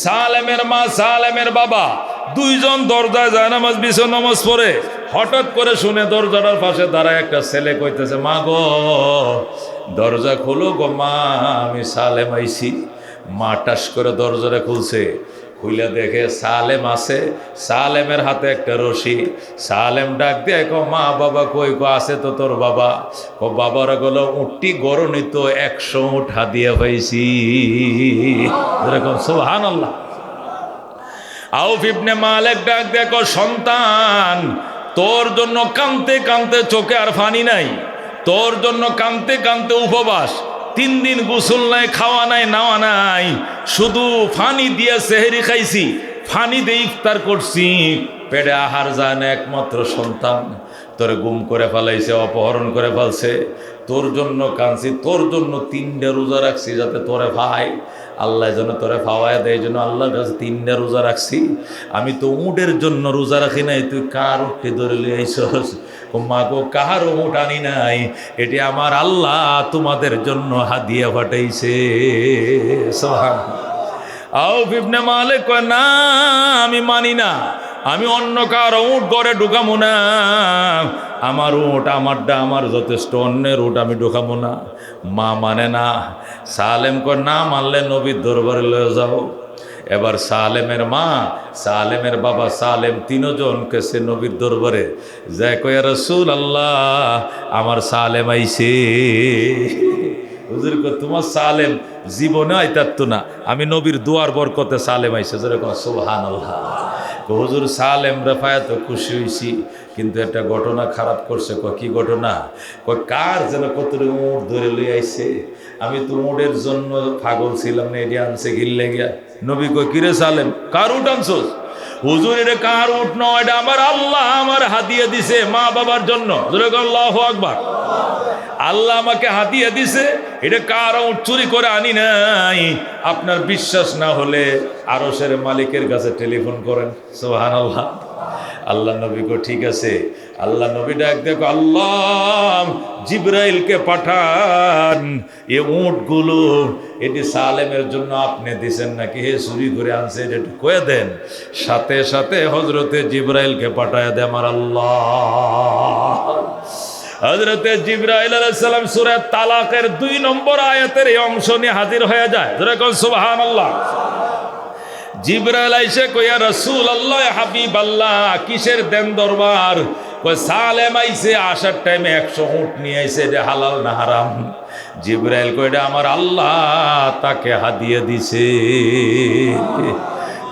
সালেমের মা সালেমের বাবা দুইজন দরজায় যায় নামাজ বিছো, নামাজ পড়ে। হঠাৎ করে শুনে দরজাটার পাশে দাঁড়ায় একটা ছেলে কইতেছে মা গো দরজা খোলো গো মা, আমি সালেম আইছি। মা টাস করে দরজাটা খুলছে, খুইলা দেখে সালেম আছে, সালেমের হাতে একটা রশি। সালেম ডাক দিয়ে কো মা বাবা কই? কো আছে তো তোর বাবা। ও বাবার গেলো উঠটি গরনি তো 100 উঠ হাদিয়া পাইছি। এরকম সুবহানাল্লাহ। আউফ ইবনে মালিক ডাক দিয়ে কো সন্তান তোর জন্য কানতে কানতে চোখে আর পানি নাই, তোর জন্য কানতে কানতে উপবাস, 3 দিন গোসল নাই, খাওয়া নাই, নাওয়া নাই, শুধু ফানি দিয়ে সেহরি খাইছি, ফানি দিয়ে ইফতার করছি, পেটে আহার যায় না। একমাত্র সন্তান তোরে গুম করে ফেলাইছে, অপহরণ করে ফেলছে, তোর জন্য কাঁদছি, তোর জন্য 3টা রোজা রাখছি যাতে তোরে ভাই আল্লাহ যেন তোরে খাওয়ায় দেয়, এই জন্য আল্লাহর কাছে 3টা রোজা রাখছি। আমি তো উটের জন্য রোজা রাখি নাই, তুই কার উঠে ধরে লিয়ে আইসস? মা গো কাহার উট আনি নাই, এটি আমার আল্লাহ তোমাদের জন্য হাদিয়া পাঠাইছে। সুবহানাল্লাহ। আউফ ইবনে মালিক কয় না আমি মানি না, আমি অন্য কারো উট ঘরে ঢুকাবো না, আমার উট আমারটা আমার যথেষ্ট, অন্যের উট আমি ঢুকাবো না। মা মানে না। সালেম কয় না মানলে নবীর দরবারে লয়ে যাও। এবার সালেমের মা সালেমের বাবা সালেম 3 জন কেছে নবীর দরবারে যায়, কয় রাসূলুল্লাহ আমার সালেম আইছে। হুজুর কয় তোমার সালেম জীবনে আইতাত না, আমি নবীর দুয়ার বরকতে সালেম আইছে। যেরকম সুবহানাল্লাহ। হুজুর সালেম রেফায় তো খুশি হয়েছি, কিন্তু একটা ঘটনা খারাপ করছে। কি ঘটনা? কার যেন কত উঠ ধরে লই আইছে, আমি তো উটের জন্য পাগল ছিলাম না, এটি আনছে গিল্লে গিয়া। নবী কই কিরে সালেম কার উঠ আনছোস? হুজুর এটা কার উঠ নয়, এটা আমার আল্লাহ আমার হাদিয়া দিছে মা বাবার জন্য। আল্লাহু আকবার। আল্লাহ আমাকে হাদিয়া দিছে, এটা কার উঠ চুরি করে আনি নাই। আপনার বিশ্বাস না হলে আরশের মালিকের কাছে টেলিফোন করেন। সুবহানাল্লাহ। আল্লাহ নবী কো ঠিক আছে। আল্লাহ নবী ডাক দেখো, আল্লাহ জিব্রাইলকে পাঠান, এ উটগুলো এটি সালেমের জন্য আপনি দিছেন নাকি হে চুরি করে আনছে এটা একটু কয়ে দেন। সাথে সাথে হজরতে জিব্রাইলকে পাঠায় দে আমার আল্লাহ। হযরতে জিবরাইল আলাইহিস সালাম সূরা তালাকের 2 নম্বর আয়াতের এই অংশ নিয়ে হাজির হয়ে যায়। জোরে কোন সুবহানাল্লাহ। জিবরাইল আইসে কইয়া রাসূলুল্লাহ হাবিবাল্লাহ কিসের দেন দরবার? কই সালেম আইছে, আসার টাইমে 100 উট নিয়ে আইছে, এটা হালাল না হারাম? জিবরাইল কই এটা আমার আল্লাহ তাকে হাদিয়া দিছে।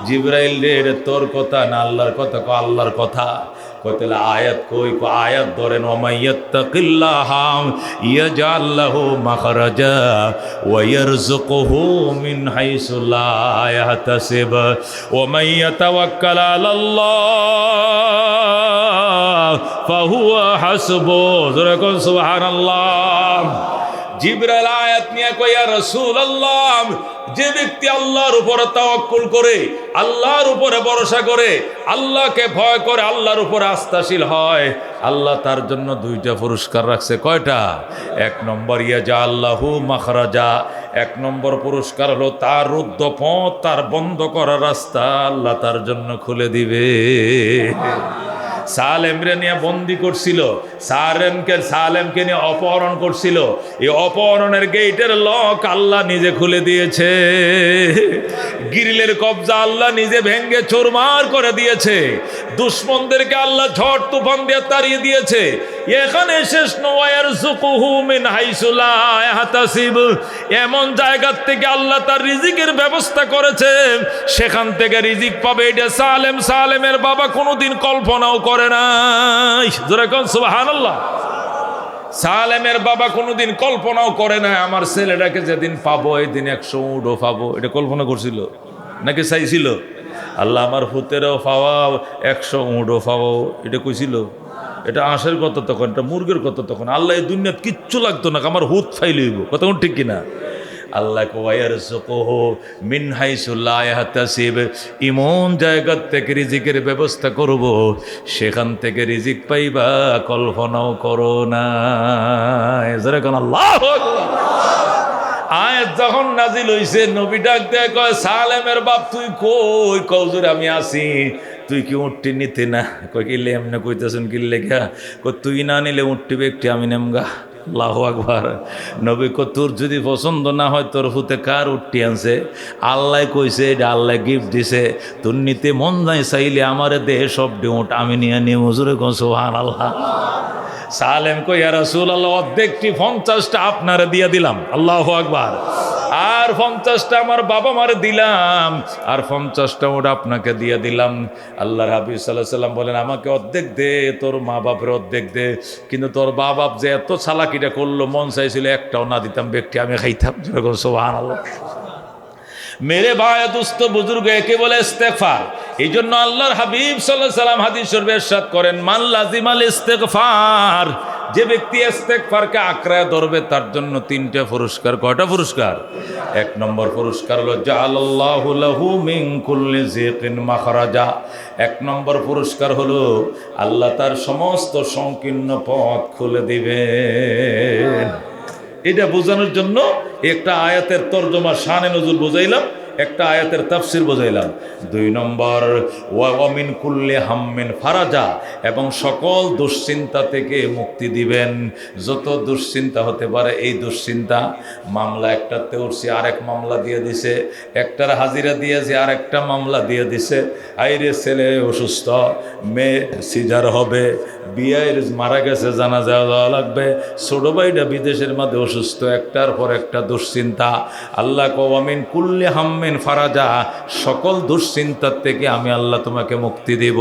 জিবরাইল রে এটা তোর কথা না আল্লাহর কথা? কো আল্লাহর কথা। কতলা আয়াত কই? কো আয়াত ধরেন, ওমাইয়াত্তাকিল্লাহ ইয়াজআল লাহু মাখরাজা ওয়া ইয়ারযুকুহু মিন হাইসু লা ইয়াহতাসিব ওয়া মান ইয়াতাওয়াক্কাল আলাল্লাহ ফাহুয়া হাসবুহ। জোরে কোন সুবহানাল্লাহ। জিবরাইল আয়াত নিয়ে কইয়া রাসূলুল্লাহ, যে ব্যক্তি আল্লাহর উপরে তাওয়াক্কুল করে, আল্লাহর উপরে ভরসা করে, আল্লাহকে ভয় করে, আল্লাহর উপরে আস্থাশীল হয়, আল্লাহ তার জন্য 2টা পুরস্কার রাখছে। কয়টা? 1 নম্বর ইয়াজআল লাহু মাখরাজা, 1 নম্বর পুরস্কার হলো তার রুদ্ধ পথ, তার বন্ধ করা রাস্তা আল্লাহ তার জন্য খুলে দিবে। সালেমরে নিয়ে বন্দি করছিল, সালেমকে নিয়ে অপহরণ করছিল, এই অপহরণের গেটের লক আল্লাহ নিজে খুলে দিয়েছে। গ্রিলের কবজা আল্লাহ নিজে ভেঙ্গে চুরমার করে দিয়েছে। দুশমনদেরকে আল্লাহ ঝড় তুফান দিয়ে তাড়িয়ে দিয়েছে। এখানে শেষ নওয়ার যুকুহু মিন হাইসু লা ইয়াহতাসিব, এমন জায়গা থেকে আল্লাহ তার রিজিকের ব্যবস্থা করেছে, সেখান থেকে রিজিক পাবে। এটা সালেমের বাবা কোনোদিন কল্পনাও করে নাই। জোরে কোন সুবহানাল্লাহ। সালেমের বাবা কোনোদিন কল্পনাও করে নাই আমার ছেলেটাকে যেদিন পাবো এই দিন 100 উটও পাবো। এটা কল্পনা করছিল নাকি চাইছিল? আল্লাহ আমার হুতেরও পাওয়াও 100 উটও পাবো, এটা কইছিল? এটা আঁশের কথা তখন, এটা মুরগের কথা তখন। আল্লাহ এই দুনিয়াত কিচ্ছু লাগতো না, আমার হুত ফাইলইব। কথা ঠিক কিনা? আল্লাহ ওয়ারযুকুহু মিন হাইসু লা ইয়াহতাসিব, এমন জায়গা থেকে রিজিকের ব্যবস্থা করব, সেখান থেকে রিজিক পাইবা কল্পনাও করো না। যারা কোন আল্লাহু আকবার। আয়াত যখন নাজিল হইছে, নবী ডাক দেয় কয়, সালেমের বাপ তুই কই? কওজুর আমি আছি। তুই কি উঠটি নিতে না? কই কিলে এমনি কইতেছেন কিলে গা? কই তুই না নিলে উঠটি ব্যক্তি আমি নেমগা। আল্লাহু আকবার। নবী কো তোর যদি পছন্দ না হয় তোর হুতে কার উঠটি আনছে? আল্লাহ কইছে এটা আল্লাহ গিফট দিছে, তোর নিতে মন যায় চাইলে আমারে দেহে সব উঠ আমি নিয়ে নিয়ে হুজুরে কো সুবহানাল্লাহ। সালেম কই ইয়া রাসূলুল্লাহ অর্ধেকটি 50টা আপনারে দিয়ে দিলাম। আল্লাহু আকবার। আর 50টা আমার বাবা মারে দিলাম, আর 50টা ওটা আপনাকে দিয়ে দিলাম। আল্লাহর হাবিব সাল্লাল্লাহু আলাইহি সাল্লাম বলেন, আমাকে অর্ধেক দে, তোর মা বাপের অর্ধেক দে। কিন্তু তোর মা বাপ যে এত চালাকিটা করলো, মন চাইছিল একটাও না দিতাম, ব্যক্তি আমি খাইতাম। সুবহানাল্লাহ। মেরে ভাই দোস্ত বুজুর্গ, একে বলে ইস্তেগফার। এই জন্য আল্লাহর হাবিব সাল্লাল্লাহু আলাইহি সাল্লাম হাদিস শরীফে ইরশাদ করেন, মান লাজিমাল ইস্তেগফার, যে ব্যক্তি ইস্তেগফারকে আঁকড়ায় ধরবে তার জন্য 3টা পুরস্কার। কয়টা পুরস্কার? 1 নম্বর পুরস্কার হলো জাআলাল্লাহু লাহু মিন কুল্লি যিকিন মাখরাজা। 1 নম্বর পুরস্কার হলো আল্লাহ তার সমস্ত সংকীর্ণ পথ খুলে দিবেন। এটা বোঝানোর জন্য একটা আয়াতের তরজমা শানে নজুল বোঝাইলাম, একটা আয়াতের তাফসির বোঝাইলাম। 2 নম্বর ওয়া মিন কুল্লি হাম্মিন ফারাজা, এবং সকল দুশ্চিন্তা থেকে মুক্তি দিবেন। যত দুশ্চিন্তা হতে পারে, এই দুশ্চিন্তা, মামলা একটাতে উঠছে আরেক মামলা দিয়ে দিছে, একটার হাজিরা দিয়েছে আরেকটা মামলা দিয়ে দিছে। আইরে ছেলে অসুস্থ, মেয়ে সিজার হবে, বিয়ের মারা গেছে, জানাজা দেওয়া লাগবে, ছোট ভাইটা বিদেশের মধ্যে অসুস্থ, একটার পর একটা দুশ্চিন্তা। আল্লাহ ওয়া মিন কুল্লি হাম্মিন ফারাজা, সকল দুশ্চিন্তার থেকে আমি আল্লাহ তোমাকে মুক্তি দেব।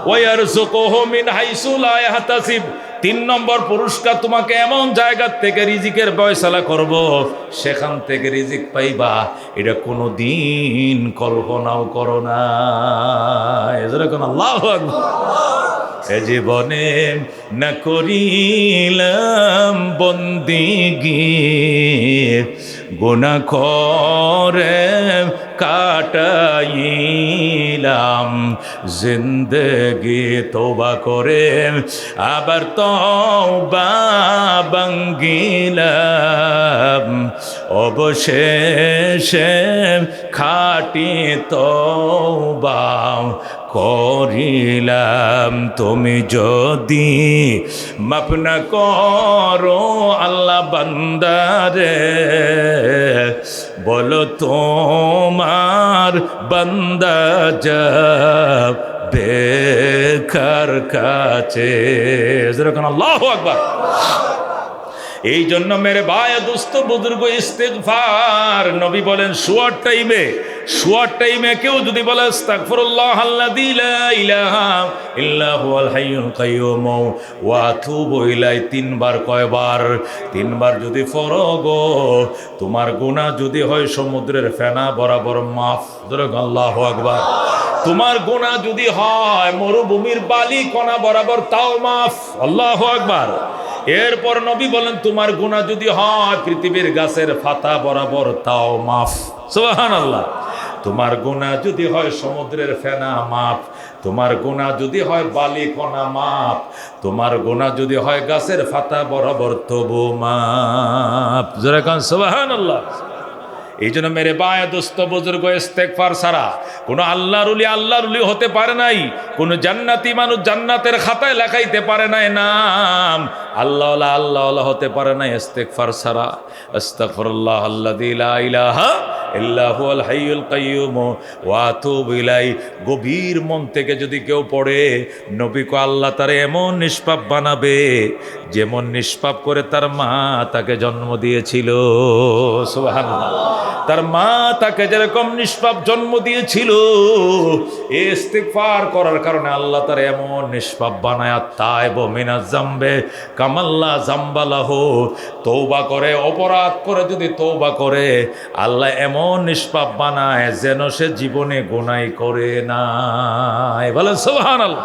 ওয়ারযুকুহু মিন হাইসু লা ইয়াহতাসিব, 3 নম্বর পুরস্কার, তোমাকে এমন জায়গা থেকে রিজিকের ফয়সালা করব, সেখান থেকে রিজিক পাইবা, এটা কোনো দিন কল্পনাও করো না। এজন্য আল্লাহু আকবার। এ জীবনে না করিলাম বন্দিগি, গুনাহ করে কাটাইলাম জিন্দগি তওবা করে আবার তওবা ভাঙ্গিলাম অবশেষে খাঁটি তওবা করিলাম। তুমি যদি মাফ না করো আল্লাহ বান্দারে, বলো তোমার বান্দা যাবে কার কাছে? যেরকম আল্লাহু আকবার। এই জন্য মেরে ভাই দোস্ত বুজুর্গ ইস্তিগফার, নবী বলেন শোয়ার টাইমে কেউ যদি বলে আস্তাগফিরুল্লাহ আল্লাযী লা ইলাহা ইল্লা হুয়াল হাইয়ুল কাইয়্যুম ওয়া আতুবু ইলাইহি, তিনবার কয়বার? তিনবার যদি পড়ো গো, তোমার গুনাহ যদি হয় সমুদ্রের ফেনা বরাবর মাফ। যেরকম আল্লাহু আকবার। তোমার গুনাহ যদি হয় মরুভূমির বালি কণা বরাবর, তাও মাফ। আল্লাহু আকবার। এরপর নবী বলেন তোমার গুনাহ যদি হয় পৃথিবীর গাছের পাতা বরাবর, তাও মাফ। সুবহানাল্লাহ। তোমার গুনাহ যদি হয় সমুদ্রের ফেনা, মাফ। তোমার গুনাহ যদি হয় বালি কণা, মাফ। তোমার গুনাহ যদি হয় গাছের পাতা বরাবর, তবু মাফ। জোরে কান সুবহানাল্লাহ। এই জন্য মেরে বায়া দোস্ত বুজুর্গ ইস্তেগফার ছাড়া কোনো আল্লাহর ওলি হতে পারে নাই, কোনো জান্নাতি মানুষ জান্নাতের খাতায় লেখাইতে পারে নাই নাম, আল্লাহ হতে পারে নাই ইস্তেগফার ছাড়া। আস্তাগফিরুল্লাহ আল্লাযী লা ইলাহা ইল্লা হুয়াল হাইয়ুল কাইয়্যুম ওয়া আতুবু ইলাইহি, গভীর মন থেকে যদি কেউ পড়ে, নবী কো আল্লাহ তারে এমন নিষ্পাপ বানাবে যেমন নিষ্পাপ করে তার মা তাকে জন্ম দিয়েছিল। সুবহানাল্লাহ। তার মা তাকে যেরকম নিষ্পাপ জন্ম দিয়েছিল, ইস্তিগফার করার কারণে আল্লাহ তার এমন নিষ্পাপ বানায়, তাইব মিনাজ জামবে কামাল্লা জাম্বালাহ, তওবা করে, অপরাধ করে যদি তওবা করে, আল্লাহ এমন নিষ্পাপ বানায় যেন সে জীবনে গুনাহ করে না। বলেন সুবহানাল্লাহ।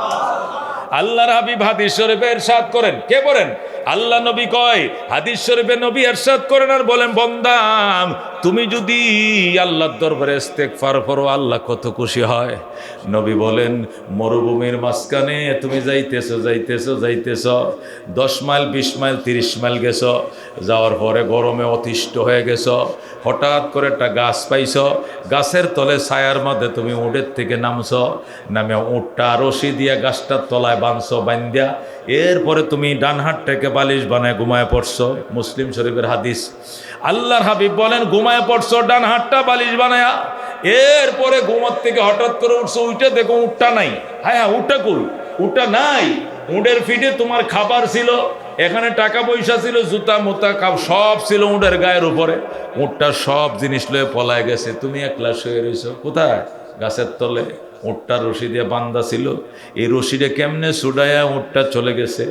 আল্লাহর হাবিব হাদিস শরীফে ইরশাদ করেন, কে বলেন? আল্লাহ নবী কয়, হাদিস শরীফে নবী ইরশাদ করেন আর বলেন, বান্দা তুমি যদি আল্লাহর দরবারে ইস্তেগফার করো, আল্লাহ কত খুশি হয়। নবী বলেন, মরুভূমির মাঝখানে তুমি যাইতেছো 10 মাইল 20 মাইল 30 মাইল গেছো, যাওয়ার পরে গরমে অতিষ্ঠ হয়ে গেছো, হঠাৎ করে একটা গাছ পাইছো, গাছের তলে ছায়ার মধ্যে তুমি উটের থেকে নামছো, নামে উটটা রশি দিয়ে গাছটার তলায় বাঁধছো, বান্ধিয়া এরপরে তুমি ডান হাতটাকে বালিশ বানায় ঘুমায় পড়ছো। মুসলিম শরীফের হাদিস। আল্লাহর হাবিব বলেন, ঘুমায় পড়ছো ডান হাতটা বালিশ বানায়া, এরপরে ঘুমার থেকে হঠাৎ করে উঠছো, উঠে দেখো উটটা নাই। হ্যাঁ, উটটা কই? উটটা নাই। উটের ফিটে তোমার খাবার ছিল, এখানে টাকা পয়সা ছিল, জুতা মোতা সব ছিল উটের গায়ের উপরে। উটটা সব জিনিস লয়ে পলায় গেছে, তুমি একলা শুয়ে রয়েছো কোথায়? গাছের তলে। উটটা রশি দিয়ে বান্ধা ছিল, এই রশিটা কেমনে ছুড়াইয়া উটটা চলে গেছে।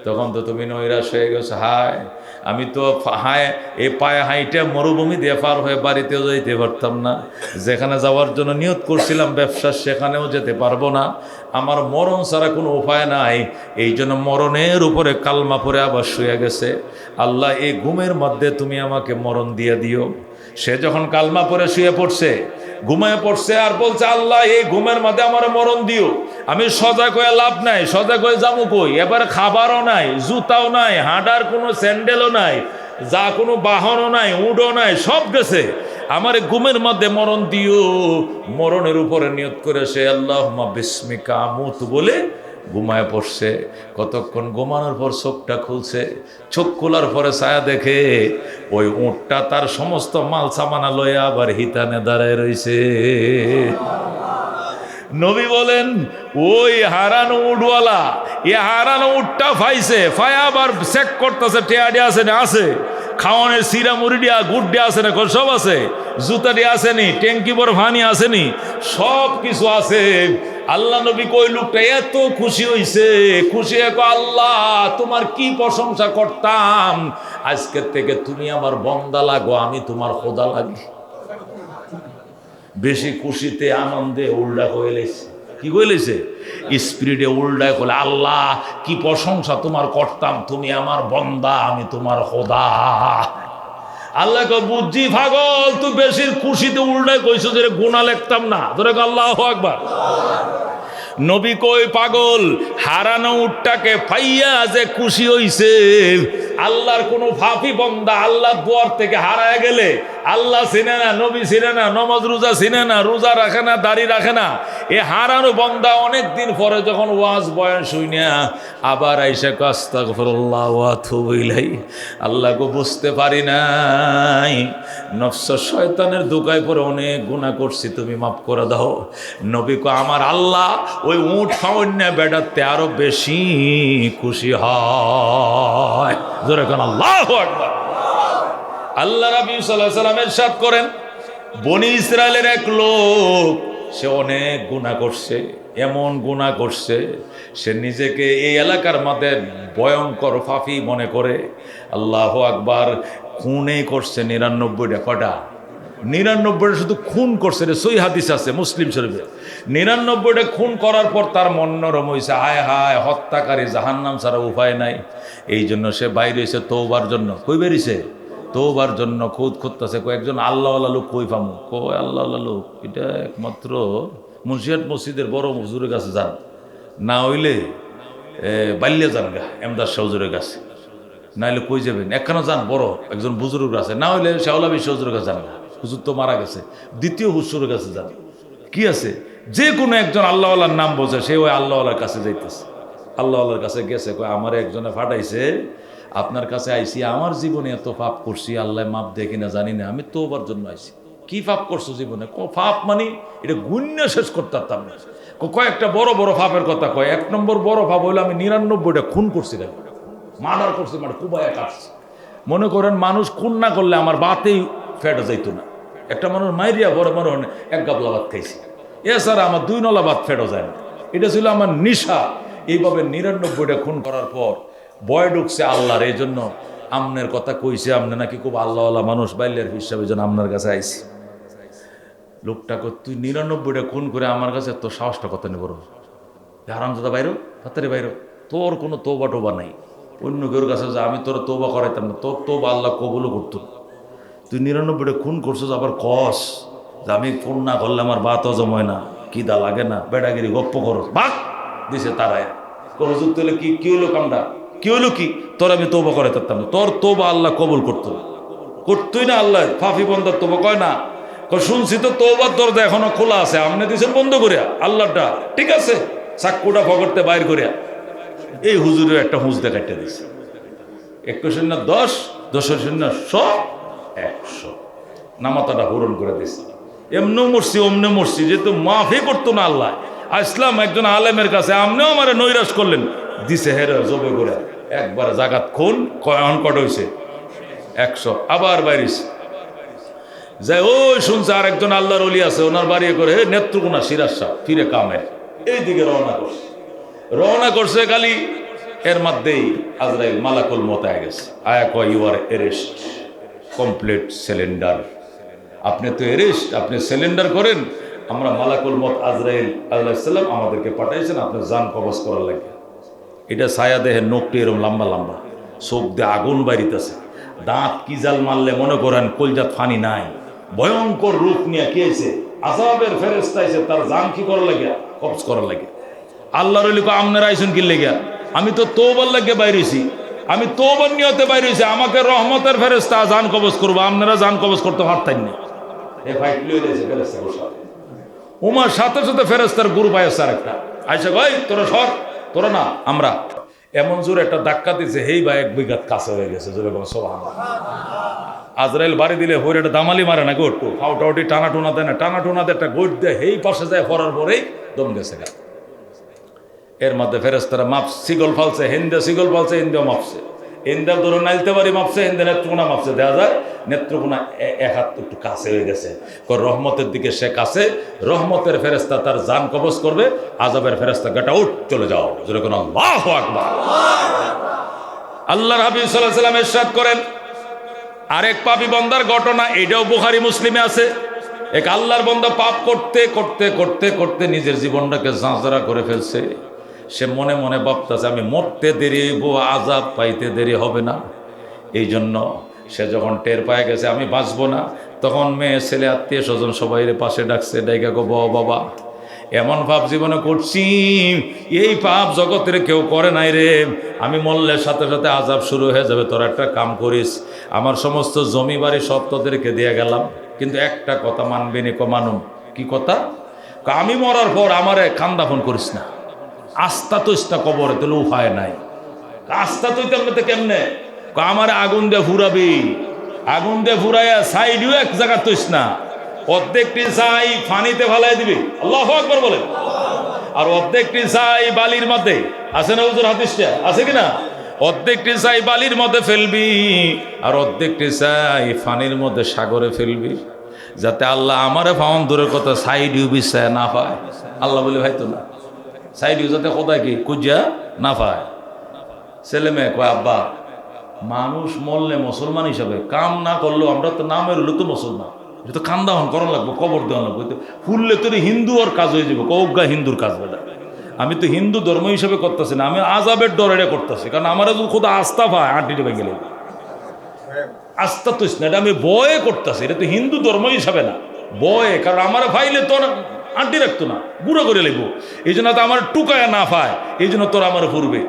তখন তো তুমি নৈরাশ হয়ে গেছো, হায় আমি তো এই পায়ে হাইটে মরুভূমি দিয়ে পার হয়ে বাড়িতেও যাইতে পারতাম না, যেখানে যাওয়ার জন্য নিয়ত করছিলাম ব্যবসা, সেখানেও যেতে পারবো না, আমার মরণ ছাড়া কোনো উপায় নাই। এই জন্য মরণের উপরে কালমা পরে আবার শুয়ে গেছে। আল্লাহ এই ঘুমের মধ্যে তুমি আমাকে মরণ দিয়ে দিও। সে যখন কালমা পরে শুয়ে পড়ছে, ঘুমায় পড়ছে, আর বলছে, আল্লাহ এই ঘুমের মধ্যে আমার মরণ দিও। আমি সজাগ হয়ে লাভ নাই, সজাগ হয়ে যাবো কই? এবারে খাবারও নাই, জুতাও নাই, হাঁটার কোনো স্যান্ডেলও নাই, যা কোনো বাহনও নাই, উডও নাই, সব গেছে। আমার ঘুমের মধ্যে মরণ দিও। মরণের উপরে নিয়ত করে সে আল্লাহুম্মা বিসমিকা আমুতু বলে ঘুমায় পড়ছে। কতক্ষণ ঘুমানোর পর চোখটা খুলছে, চোখ খোলার পরে ছায়া দেখে ওই উটটা তার সমস্ত মাল সামানা লয়ে আবার হিতানে দাঁড়ায় রইছে। নবী বলেন, ওই হারানো উটওয়ালা হারানো উটটা ফাইছে, ফায়া আবার চেক করতেছে, টেয়াডি আছে না, আছে খাওয়ানোর সিরা মুড়িডিয়া গুড় আছে না, সব আছে, জুতাটি আসেনি, ট্যাঙ্কি বড় ভানি আসেনি, সব কিছু আছে। আল্লাহ নবী কই লোকটা এত খুশি হইছে, খুশি এক, আল্লাহ তোমার কি প্রশংসা করতাম, আজকের থেকে তুমি আমার বন্দা লাগো, আমি তোমার খোদা লাগি। বেশি খুশিতে আনন্দে উল্টা হয়ে লেছে। কি কইলেছে? স্পিরিটে উল্টায় বলে, আল্লাহ কি প্রশংসা তোমার করতাম, তুমি আমার বন্দা, আমি তোমার খোদা। আল্লাহ কো বুঝছি পাগল, তুই বেশির খুশিতে উল্টায় কইছো যে গুনাহ লিখতাম না। ধরে আল্লাহু আকবার। নবী কই পাগল, হারানো উটটাকে পাইয়া যে খুশি হইছে। আল্লাহর কোনো ফাফি বন্দা আল্লাহ দুয়ার থেকে হারায় গেলে আল্লাহ চিনে না, নবী চিনে না, নমাজ রোজা চিনে না, রোজা রাখে না, দাড়ি রাখে না। এ হারানো বন্দা অনেক দিন পরে যখন ওয়াজ বয়ান শুইনা আবার আইসা আস্তাগফিরুল্লাহ ওয়া আতুবু ইলাইহি, আল্লাহ গো বুঝতে পারি নাই, নফস শয়তানের দোকায় পরে অনেক গুনাহ করছি, তুমি মাফ করে দাও। নবী কো আমার আল্লাহ ওই উট খাওয়ান্না বেড়াতে আরো বেশি খুশি হয়। জোরে কোন আল্লাহু আকবার। আল্লাহ রাব্বি সাল্লাল্লাহু আলাইহি ওয়াসাল্লাম ইরশাদ করেন, বনি ইসরায়েলের এক লোক, সে অনেক গুনাহ করছে, এমন গুনাহ করছে সে নিজেকে এই এলাকার মধ্যে ভয়ঙ্কর পাপী মনে করে। আল্লাহু আকবার। খুনে করছে ৯৯টা। কটা? ৯৯টা শুধু খুন করছে রে। সই হাদিস আছে মুসলিম শরীফে। ৯৯টা খুন করার পর তার মন নরম হয়েছে, হায় হায় হত্যাকারী জাহান্নাম ছাড়া উপায় নাই। এই জন্য সে বাইরে হয়েছে তওবার জন্য। কই বেরিয়েছে? তওবার জন্য খুদ খুঁজতেছে। কয়েকজন আল্লাহওয়ালা লোক কই পামু? কয় আল্লাহওয়ালা লোক এটা একমাত্র মুন্সিয়াত মসজিদের বড় হুজুরের কাছে যান, না হইলে বাল্যা যান গা এমদাদ শাহ হুজুরের কাছে, না হলে কই যাবেন একখানা যান বড় একজন বুজুর্গ আছে, না হইলে শাওলা বিশ্ব হুজুরের কাছে যান গা, হুজুর তো মারা গেছে, দ্বিতীয় হুজুরের কাছে যান। কি আছে, যে কোনো একজন আল্লাহওয়ালার নাম বোঝে, সে ওই আল্লাহওয়ালার কাছে যাইতেছে। আল্লাহওয়ালার কাছে গেছে, কয় আমার একজনে ফাটাইছে, আপনার কাছে আইসি, আমার জীবনে এত পাপ করছি, আল্লাহ মাপ দিয়ে কিনা জানি না, আমি তোবার জন্য আইসি। কি পাপ করছো জীবনে? পাপ মানে এটা গুণ্য শেষ করতে পারতাম না। কয়েকটা বড় বড় পাপের কথা কয়। ১ নম্বর বড় পাপ হইলো আমি ৯৯টা খুন করছি, মার্ডার করছি, মানে কুবায়া কাটছি। মনে করেন মানুষ খুন না করলে আমার বাতেই ফেটে যাইতো না। একটা মানুষ মাইরিয়া বড় মনে হয় এক গাবলা ভাত খাইছি, এছাড়া আমার ২ নলা ভাত ফেটে যায় না। এটা ছিল আমার নিশা। এইভাবে ৯৯টা খুন করার পর ভয় ঢুকছে আল্লাহর। এই জন্য আমনের কথা কইছে, আমনে নাকি খুব আল্লাহওয়ালা মানুষ, বাইলের হিসাবে যেন আপনার কাছে আইছি। লোকটা তুই ৯৯টা খুন করে আমার কাছে তোর সাহসটা কত নেই বড় হারামজাদা, বাইরো হাতারে বাইরো, তোর কোনো তোবা টোবা নাই। অন্য কেউর কাছে যা, আমি তোর তোবা করাইতাম না, তোর তোবা আল্লাহ কবুলও করতো। তুই ৯৯টা খুন করছিস, আবার কস যে আমি খুন না করলে আমার বাত হজম হয় না, কিদা লাগে না, বেড়াগিরি গপ্প করো, বাক দিছে তারায়। হুজুর তুলে কি কি হইলো কামটা, কি হইলো কি, তোর আমি তোবা করাইতাম না, তোর তোবা আল্লাহ কবুল করতো, করতোই না। আল্লাহ ফাফি বন্দার তোবা কয় না, শুনছি তো তোবার দরজা এখনো খোলা আছে, আপনি দিয়েছেন বন্ধ করিয়া, আল্লাহটা ঠিক আছে চাক্কুটা ফকরতে বাইর করিয়া। এই হুজুরের একটা হুঁজ দেখাইতে দিছে, ১০ ১০ নামাতাটা পূরণ করে দিছে। এমনি মরছি অমনে মরছি, যেহেতু মাফি করতো না আল্লাহ। আসলাম একজন আলেমের কাছে, আপনিও আমার নৈরাশ করলেন, দিছে হেরে জবে করে একবার জাগাত খুন কট হয়েছে ১০০, আবার বাইরিস যাই। ওই শুনছে আর একজন আল্লাহর ওলি আছে, ওনার বাড়ি করে নেত্রকোনা সিরাজ শাহ ফিরে কামে এইদিকে রওনা করছে খালি। এর মধ্যেই আজরাইল মালাকুল মত আয় গেছে, আয়া কয় you are arrest, complete cylinder. আপনি তো এরেস্ট, আপনি সিলিন্ডার করেন। আমরা মালাকুল মত আজরাইল আলাইহিস সালাম আমাদেরকে পাঠাইছেন আপনার জান কবজ করার লাগে। এটা ছায়া দেহে নোকটি এরকম লম্বা লম্বা, চোখ দিয়ে আগুন বাইরিতেছে, দাঁত কি জাল মারলে মনে করেন কলজাত ফানি নাই, ভয়ঙ্কর রূপ নিয়ে কি হয়েছে, আযাবের ফেরেশতা আইছে তার জান কি করার লাগে, কবজ করার লাগে। আল্লাহর ওলি কয় আপনারা আইছেন কি লেগে? আমি তো তওবার লাগে বাইরেছি, আমি তওবার নিয়তে বাইরেছি, আমাকে রহমতের ফেরেশতা জান কবজ করবো, আপনারা জান কবজ করতে পারতেন না। এ ফাইট লিয়ে দিয়েছে ফেরেশতা বসা, ওমার সাথে সাথে ফেরেশতার গ্রুপ আইছে আরেকটা আইসা কয় তোরা সর, তোরা না আমরা। এমন জোরে একটা ধাক্কা দিছে, হেই বা ১ বিঘাত কাছে হয়ে গেছে। জোরে সুবহানাল্লাহ। আজরাইল বাড়ি দিলে হইরে একটা দামালি মারে না, গোট ফাউটাউটি টানা টুনা দেয় না, টানা টুনা দিয়ে একটা গোট দেয়, হেই পাশে যায় পড়ার পরেই দম গেছে গা। এর মধ্যে ফেরেশতারা মাপ সিগল ফালছে, হিন্দে সিগল ফালছে, হিন্দেও মাপছে, হিন্দের ধরুন নাইলতে পারি মাপছে, হিন্দে নেত্রকোনা মাপছে, দেখা যায় নেত্রকোনা ১ হাত একটু কাছে হয়ে গেছে। রহমতের দিকে সে কাছে, রহমতের ফেরেশতা তার জান কবজ করবে, আযাবের ফেরেশতা গাটা উঠ চলে যাও। যেরকম আল্লাহু আকবার। আল্লাহর হাবিব সাল্লাল্লাহু আলাইহি ওয়াসাল্লাম ইরশাদ করেন আরেক পাপী বান্দার ঘটনা, এটাও বুখারী মুসলিমে আছে। এক আল্লাহর বান্দা পাপ করতে করতে করতে করতে নিজের জীবনটাকে ঝাঁঝরা করে ফেলছে। সে মনে মনে ভাবতেছে আমি মরতে দেরি হইব, আযাব পাইতে দেরি হবে না। এই জন্য সে যখন টের পায় গেছে আমি বাঁচবো না, তখন মেয়ে ছেলে আত্মীয় স্বজন সবাই পাশে ডাকছে, ডাইকা গো বাবা এমন পাপ জীবনে করছি, এই পাপ জগতের কেউ করে নাই রে, আমি মরলে সাথে সাথে আযাব শুরু হয়ে যাবে, তোরা একটা কাম করিস, আমার সমস্ত জমি বাড়ি সব তোদেরকে দিয়ে গেলাম, কিন্তু একটা কথা মানবি নি। মানুম কি কথা? আমি মরার পর আমারে খান্দাফন করিস না, আস্থা তো ইস্তা কবরে তোলে উপায় নাই। আস্থা তো কেমনে? আমার আগুন দিয়ে ফুরাবি, আগুন দিয়ে ফুরাইয়া সাইডিও এক জায়গা তুইস না, অর্ধেকটি ছাই পানিতে ফালাই দিবি, আল্লাহু আকবার বলে, আর অর্ধেকটি ছাই বালির মধ্যে, আছে না হুজুর হাদিসটা আছে কিনা? অর্ধেকটি ছাই বালির মধ্যে ফেলবি আর অর্ধেকটি ছাই পানির মধ্যে সাগরে ফেলবি, যাতে আল্লাহ আমারে ফাউন দূরের কথা সাইডিও বিশ্বায় না পায়। আল্লাহ বলে ভাই তো না সাইডিও যাতে কোথায় কি কুজিয়া না পায়। ছেলে মেয়ে কয় আব্বা মানুষ মরলে মুসলমান হিসাবে কাম না করলেও আমরা তো নামের হলো তো মুসলমান, এটা তো খান্দাহন করা লাগবো, কবর দেওয়া লাগবো, ফুললে তোর হিন্দু ওর কাজ হয়ে যাবে, কৌগা হিন্দুর কাজ বেটা। আমি তো হিন্দু ধর্ম হিসাবে করতেছি না, আমি আযাবের ডরে করতেছি, কারণ আমার যদি খোদা আস্থা পায় আঁটিটা ভেঙে গেলে আস্থা তো না, এটা আমি বয়ে করতেছি, এটা তো হিন্দু ধর্ম হিসাবে না, বয়ে, কারণ আমার ফাইলে তোর আঁটি রাখতো না, গুঁড়ো করে লাগবো, এই জন্য তো আমার টুকায় না পায়, এই জন্য তোর আমার পূর্বে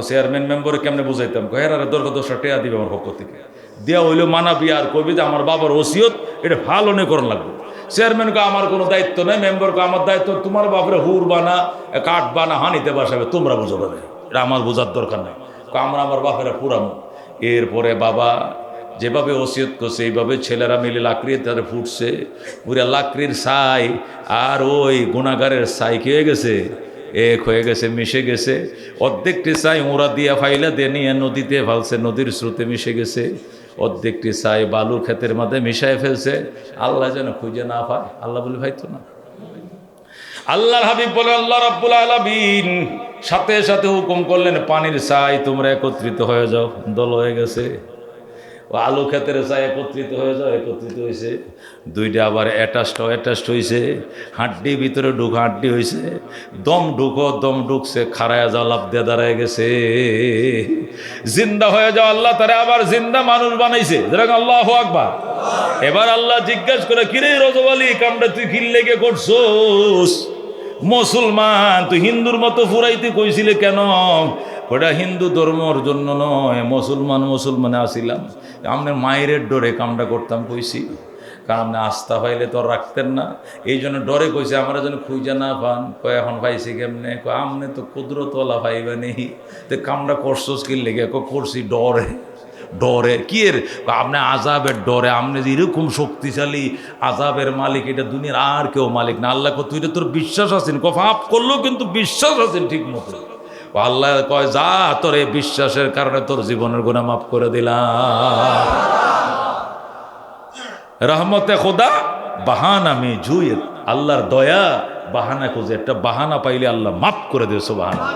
চেয়ারম্যান মেম্বারে কেমনে বুঝাইতাম, কহের দরকার 10টা টাকা দিবে আমার পক্ষ থেকে, দেওয়া হইলো মানাবি আর কবি যে আমার বাবার ওসিয়ত এটা ভালো নে করার লাগবে। চেয়ারম্যানকে আমার কোনো দায়িত্ব নেই, মেম্বারকে আমার দায়িত্ব, তোমার বাপরে হুর বানা কাঠ বানা হানিতে বাসাবে, তোমরা বুঝো না, এটা আমার বোঝার দরকার নেই, আমরা আমার বাপেরা পুরামো। এরপরে বাবা যেভাবে ওসিয়ত করছে এইভাবে ছেলেরা মিলে লাকড়ি তারা ফুটছে, পুরা লাকড়ির ছাই আর ওই গুণাগারের ছাই কি হয়ে গেছে, এক হয়ে গেছে, মিশে গেছে, অর্ধেকটি ছাই ওরা দিয়া ফাইলা দিয়ে নিয়ে নদীতে ফেলছে, নদীর স্রোতে মিশে গেছে, অর্ধেকটি ছাই বালু ক্ষেতের মধ্যে মিশায় ফেলছে, আল্লাহ যেন খুঁজে না পায়। আল্লাহ বলে ভাই তো না, আল্লাহর হাবিব বলে আল্লাহ রাব্বুল আলামিন সাথে সাথে হুকুম করলেন পানির ছাই তোমরা একত্রিত হয়ে যাও, দল হয়ে গেছে, ও আলু ক্ষেতের ছাই একত্রিত হয়ে যাও, একত্রিত হয়েছে, দুইটা আবার অ্যাটাচড হয়েছে, হাড্ডি ভিতরে হাড্ডি হয়েছে, দম ঢুকছে, খাড়ায় যাও, লাভ দিয়ে দাঁড়ায় গেছে, জিন্দা হয়ে যাও, আল্লাহ তারা আবার জিন্দা মানুষ বানাইছে, যেরকম আল্লাহু আকবার। এবার আল্লাহ জিজ্ঞাসা করে কিরে রজব আলী কামটা তুই কি লেগে করছোস, মুসলমান তুই হিন্দুর মতো ফুরাইতে কইছিলে কেন? ওটা হিন্দু ধর্মর জন্য নয়, মুসলমানে আসিলাম, আপনার মায়ের ডরে কামটা করতাম কইছি, কারণ আপনি আস্থা পাইলে তো রাখতেন না, এই জন্য ডরে কইছে আমরা যেন খুঁজে না পান। কয় এখন পাইছি কেমনে? কয় আমনে তো কুদরতওয়ালা পাইবে নেই, তো কামটা করছোস কি লেগে? করছি ডরে কি এর? আপনি আযাবের ডরে, আপনি যে এরকম শক্তিশালী আযাবের মালিক, এটা দুনিয়ার আর কেউ মালিক না। আল্লাহ তুই তোর বিশ্বাস আছেন, পাপ করলেও কিন্তু বিশ্বাস আছেন ঠিক মতো। আল্লাহ কয় যা, তোর এই বিশ্বাসের কারণে তোর জীবনের গুনাহ মাফ করে দিলাম। রহমতে খোদা বাহানা মে জুয়ে, আল্লাহর দয়া বাহানা খুঁজে, একটা বাহানা পাইলে আল্লাহ মাফ করে দেবে। সুবহানাল্লাহ।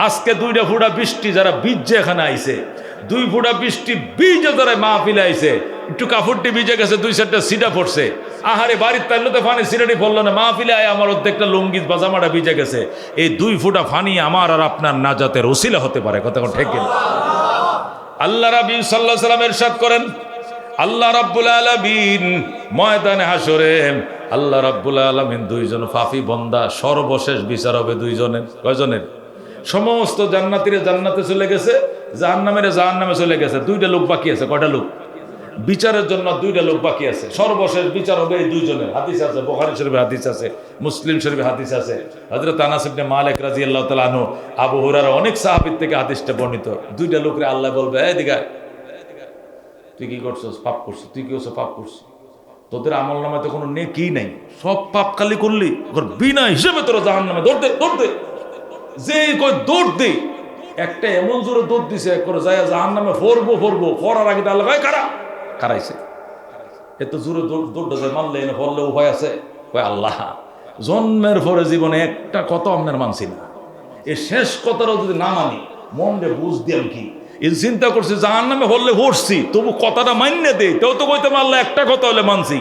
আজকে 2 ফুটা বৃষ্টি যারা বীজে এখানে আইছে, 2 ফুটা বৃষ্টি বীজে যারা মাহফিলে আইছে, একটু কাপড়টি ভিজে গেছে, 2-4টা সিটা পড়ছে, আহারে বাড়ির তাইলে ফানি সিটাটি পড়লো না, মাহফিলে আয় আমার অর্ধেকটা লুঙ্গি বাজামাটা ভিজে গেছে, এই 2 ফুটা ফানি আমার আর আপনার নাজাতের ওসিলা হতে পারে। কথা ঠিক কিনা? আল্লাহ রাব্বি সাল্লাল্লাহু আলাইহি সাল্লাম ইরশাদ করেন, আল্লাহ রাব্বুল আলামিন ময়দানে হাসরে আল্লাহ রাব্বুল আলামিন 2 জন পাপী বান্দা সর্বশেষ বিচার হবে 2 জনের। কয়জনের? সমস্ত জান্নাতীরা জান্নাতে চলে গেছে, জাহান্নামীরা জাহান্নামে চলে গেছে, 2টা লোক বাকি আছে। কয়টা লোক? বিচারের জন্য 2টা লোক বাকি আছে, সর্বশেষ বিচার হবে এই 2 জনের। হাদিস আছে, বুখারী শরীফে হাদিস আছে, মুসলিম শরীফে হাদিস আছে, হযরত আনাস ইবনে মালিক রাদিয়াল্লাহু তাআলা আনহু, আবু হুরায়রা অনেক সাহাবীর থেকে হাদিসটা বর্ণিত। 2টা লোকরে আল্লাহ বলবে, এই দিগা তুই কি করছিস? পাপ করছিস। তুই কি করছিস? পাপ করছিস। তোদের আমল নামায় তো কোনো নেকি নাই, সব পাপ খালি করলি, বিনা হিসেবে তোরা জাহান্নামে দৌড় দে। যে কই দৌড় দে, একটা এমন জোরে দৌড় দিছে করে যায় জাহান্নামে ফরবো ফরার আগে আল্লাহ কয় কারাইছে, এত জোরে দৌড় যায়, মানলে এনে ফরলে উপায় আছে? কয় আল্লাহ জন্মের পরে জীবনে একটা কথা আপনার মানছি না, এই শেষ কথাটাও যদি না মানি মনে বুঝ দিলাম কি এই চিন্তা করছি জাহান্নামে হলে হরছি, তবু কথাটা মান্য দেই, তেও তো কইতে আল্লাহ একটা কথা হলে মানছি,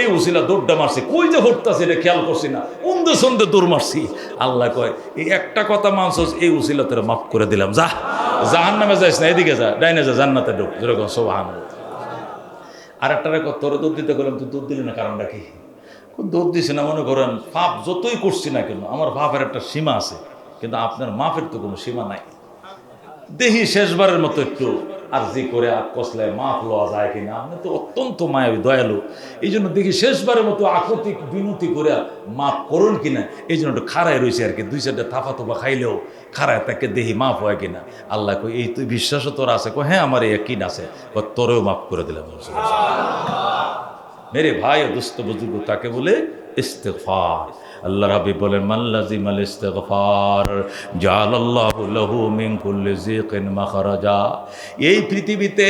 এই উসিলা দৌড়টা মারছি, কই যে হরতাছি এটা খেয়াল করছি না, উন্দে সন্দে দৌড় মারছি। আল্লাহ কয় এই একটা কথা মানছস, এই উসিলা তোরা মাফ করে দিলাম, যা জাহান্নামে যাইস না, এদিকে যা, ডাইনে যা, জান্নাতে ঢুক, যেরকম সুবহানাল্লাহ। আর একটা তোরে দুধ দিতে গেলাম, তুই দুধ দিলি না, কারণটা কি? দুধ দিছি না, মনে করেন পাপ যতই করছি না কেন, আমার পাপের একটা সীমা আছে, কিন্তু আপনার মাফের তো কোনো সীমা নাই। দেহি শেষবারের মতো একটু আরজি করে আর কসলায় মাফ লওয়া যায় কিনা। আপনি তো অত্যন্ত মায়াবী, দয়ালু, এই জন্য দেখি শেষবারের মতো আকুতি বিনতি করে মাফ করুন কিনা, এই জন্য একটু খাড়ায় রয়েছে আর কি। দুই চারটা থাপা তোপা খাইলেও খাড়ায় তাকে দেহি মাফ হয় কিনা। আল্লাহ কই এই তুই বিশ্বাসও তোর আছে? হ্যাঁ আমার এই কিন আছে, তোরেও মাফ করে দিলাম। মেরে ভাই ও দুস্থ বুজুর্গ, তাকে বলে ইস্তেগফার। আল্লাহ রাব্বি বলেন, মান লাজিমাল ইস্তিগফার জাআলাল্লাহু লাহু মিন কুল্লি যিকিন মাখরাজা। এই পৃথিবীতে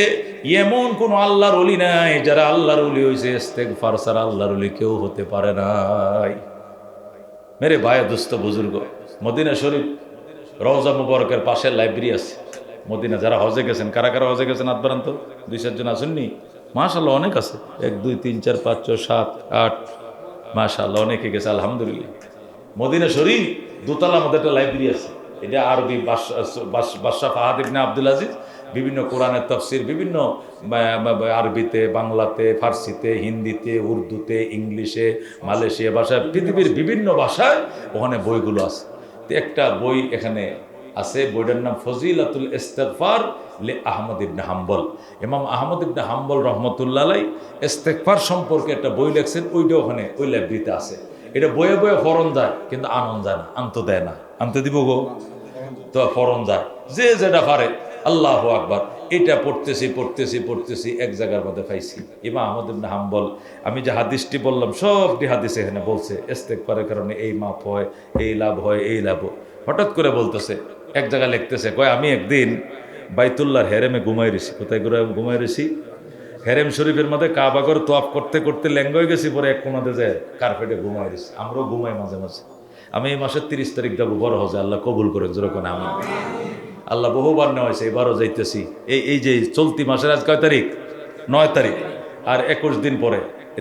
এমন কোন আল্লাহর ওলি নাই যারা আল্লাহর ওলি হইছে ইস্তেগফার ছাড়া আল্লাহর ওলি কেউ হতে পারে নাই। মেরে ভাই ও দুস্থ বুজুর্গ, মদিনা শরীফ রওজা মুবারকের পাশে লাইব্রেরি আছে। মদিনা যারা হজে গেছেন, কারা কারা হজে গেছেন হাত বাড়ান তো, 2-4 জন আসেননি? মাশাআল্লাহ অনেক আছে, 1 2 3 4 5 6 7 8, মাশাআল্লাহ অনেকে গেছে আলহামদুলিল্লাহ। মদিনা শরীফ দোতলার মধ্যে একটা লাইব্রেরি আছে, এটা আরবি বাদশাহ ফাহাদ ইবনে আব্দুল আজিজ বিভিন্ন কোরআনের তাফসীর বিভিন্ন আরবিতে, বাংলাতে, ফার্সিতে, হিন্দিতে, উর্দুতে, ইংলিশে, মালয়েশিয়া ভাষায়, পৃথিবীর বিভিন্ন ভাষায় ওখানে বইগুলো আছে। তো একটা বই এখানে আছে, বইটার নাম ফজিলাতুল ইস্তিগফার লি আহমদ ইবনে হাম্বল। ইমাম আহমদ ইবনে হাম্বল রহমতুল্লাহ আলাইহি ইস্তিগফার সম্পর্কে একটা বই লিখছেন, ওইটা ওখানে ওই লাইব্রেরিতে আছে। এটা বয়ে বয়ে ফরন যায়, কিন্তু আনন্দ যায় না, আনতে দেয় না। আনতে দিব গো তো ফরন যায়, যে যেটা পারে। আল্লাহু আকবার। এটা পড়তেছি এক জায়গার মধ্যে পাইছি ইমাম আহমদ ইবনে হাম্বল, আমি যে হাদিসটি বললাম সবটি হাদিসে এখানে বলছে ইস্তিগফারের কারণে এই মাপ হয়, এই লাভ হয়, এই লাভ হয়। হঠাৎ করে বলতেছে, এক জায়গায় লিখতেছে, কয় আমি একদিন বাইতুল্লাহর হেরেমে ঘুমাই রয়েছি। কোথায় ঘুমাই রয়েছি? হেরেম শরীফের মধ্যে কাবাগর তোয়াফ করতে করতে ল্যাঙ্গ হয়ে গেছি, পরে এক কোনাতে যায় কার্পেটে ঘুমাই রয়েছি। আমরাও ঘুমাই মাঝে মাঝে। আমি এই মাসের 30 তারিখ যাবো বড় হজে, আল্লাহ কবুল করে যেরকম আমি। আল্লাহ বহুবার নেওয়া হয়েছে, এবারও যাইতেছি। এই যে চলতি মাসের আজ কয় তারিখ? 9 তারিখ। আর 21 দিন পরে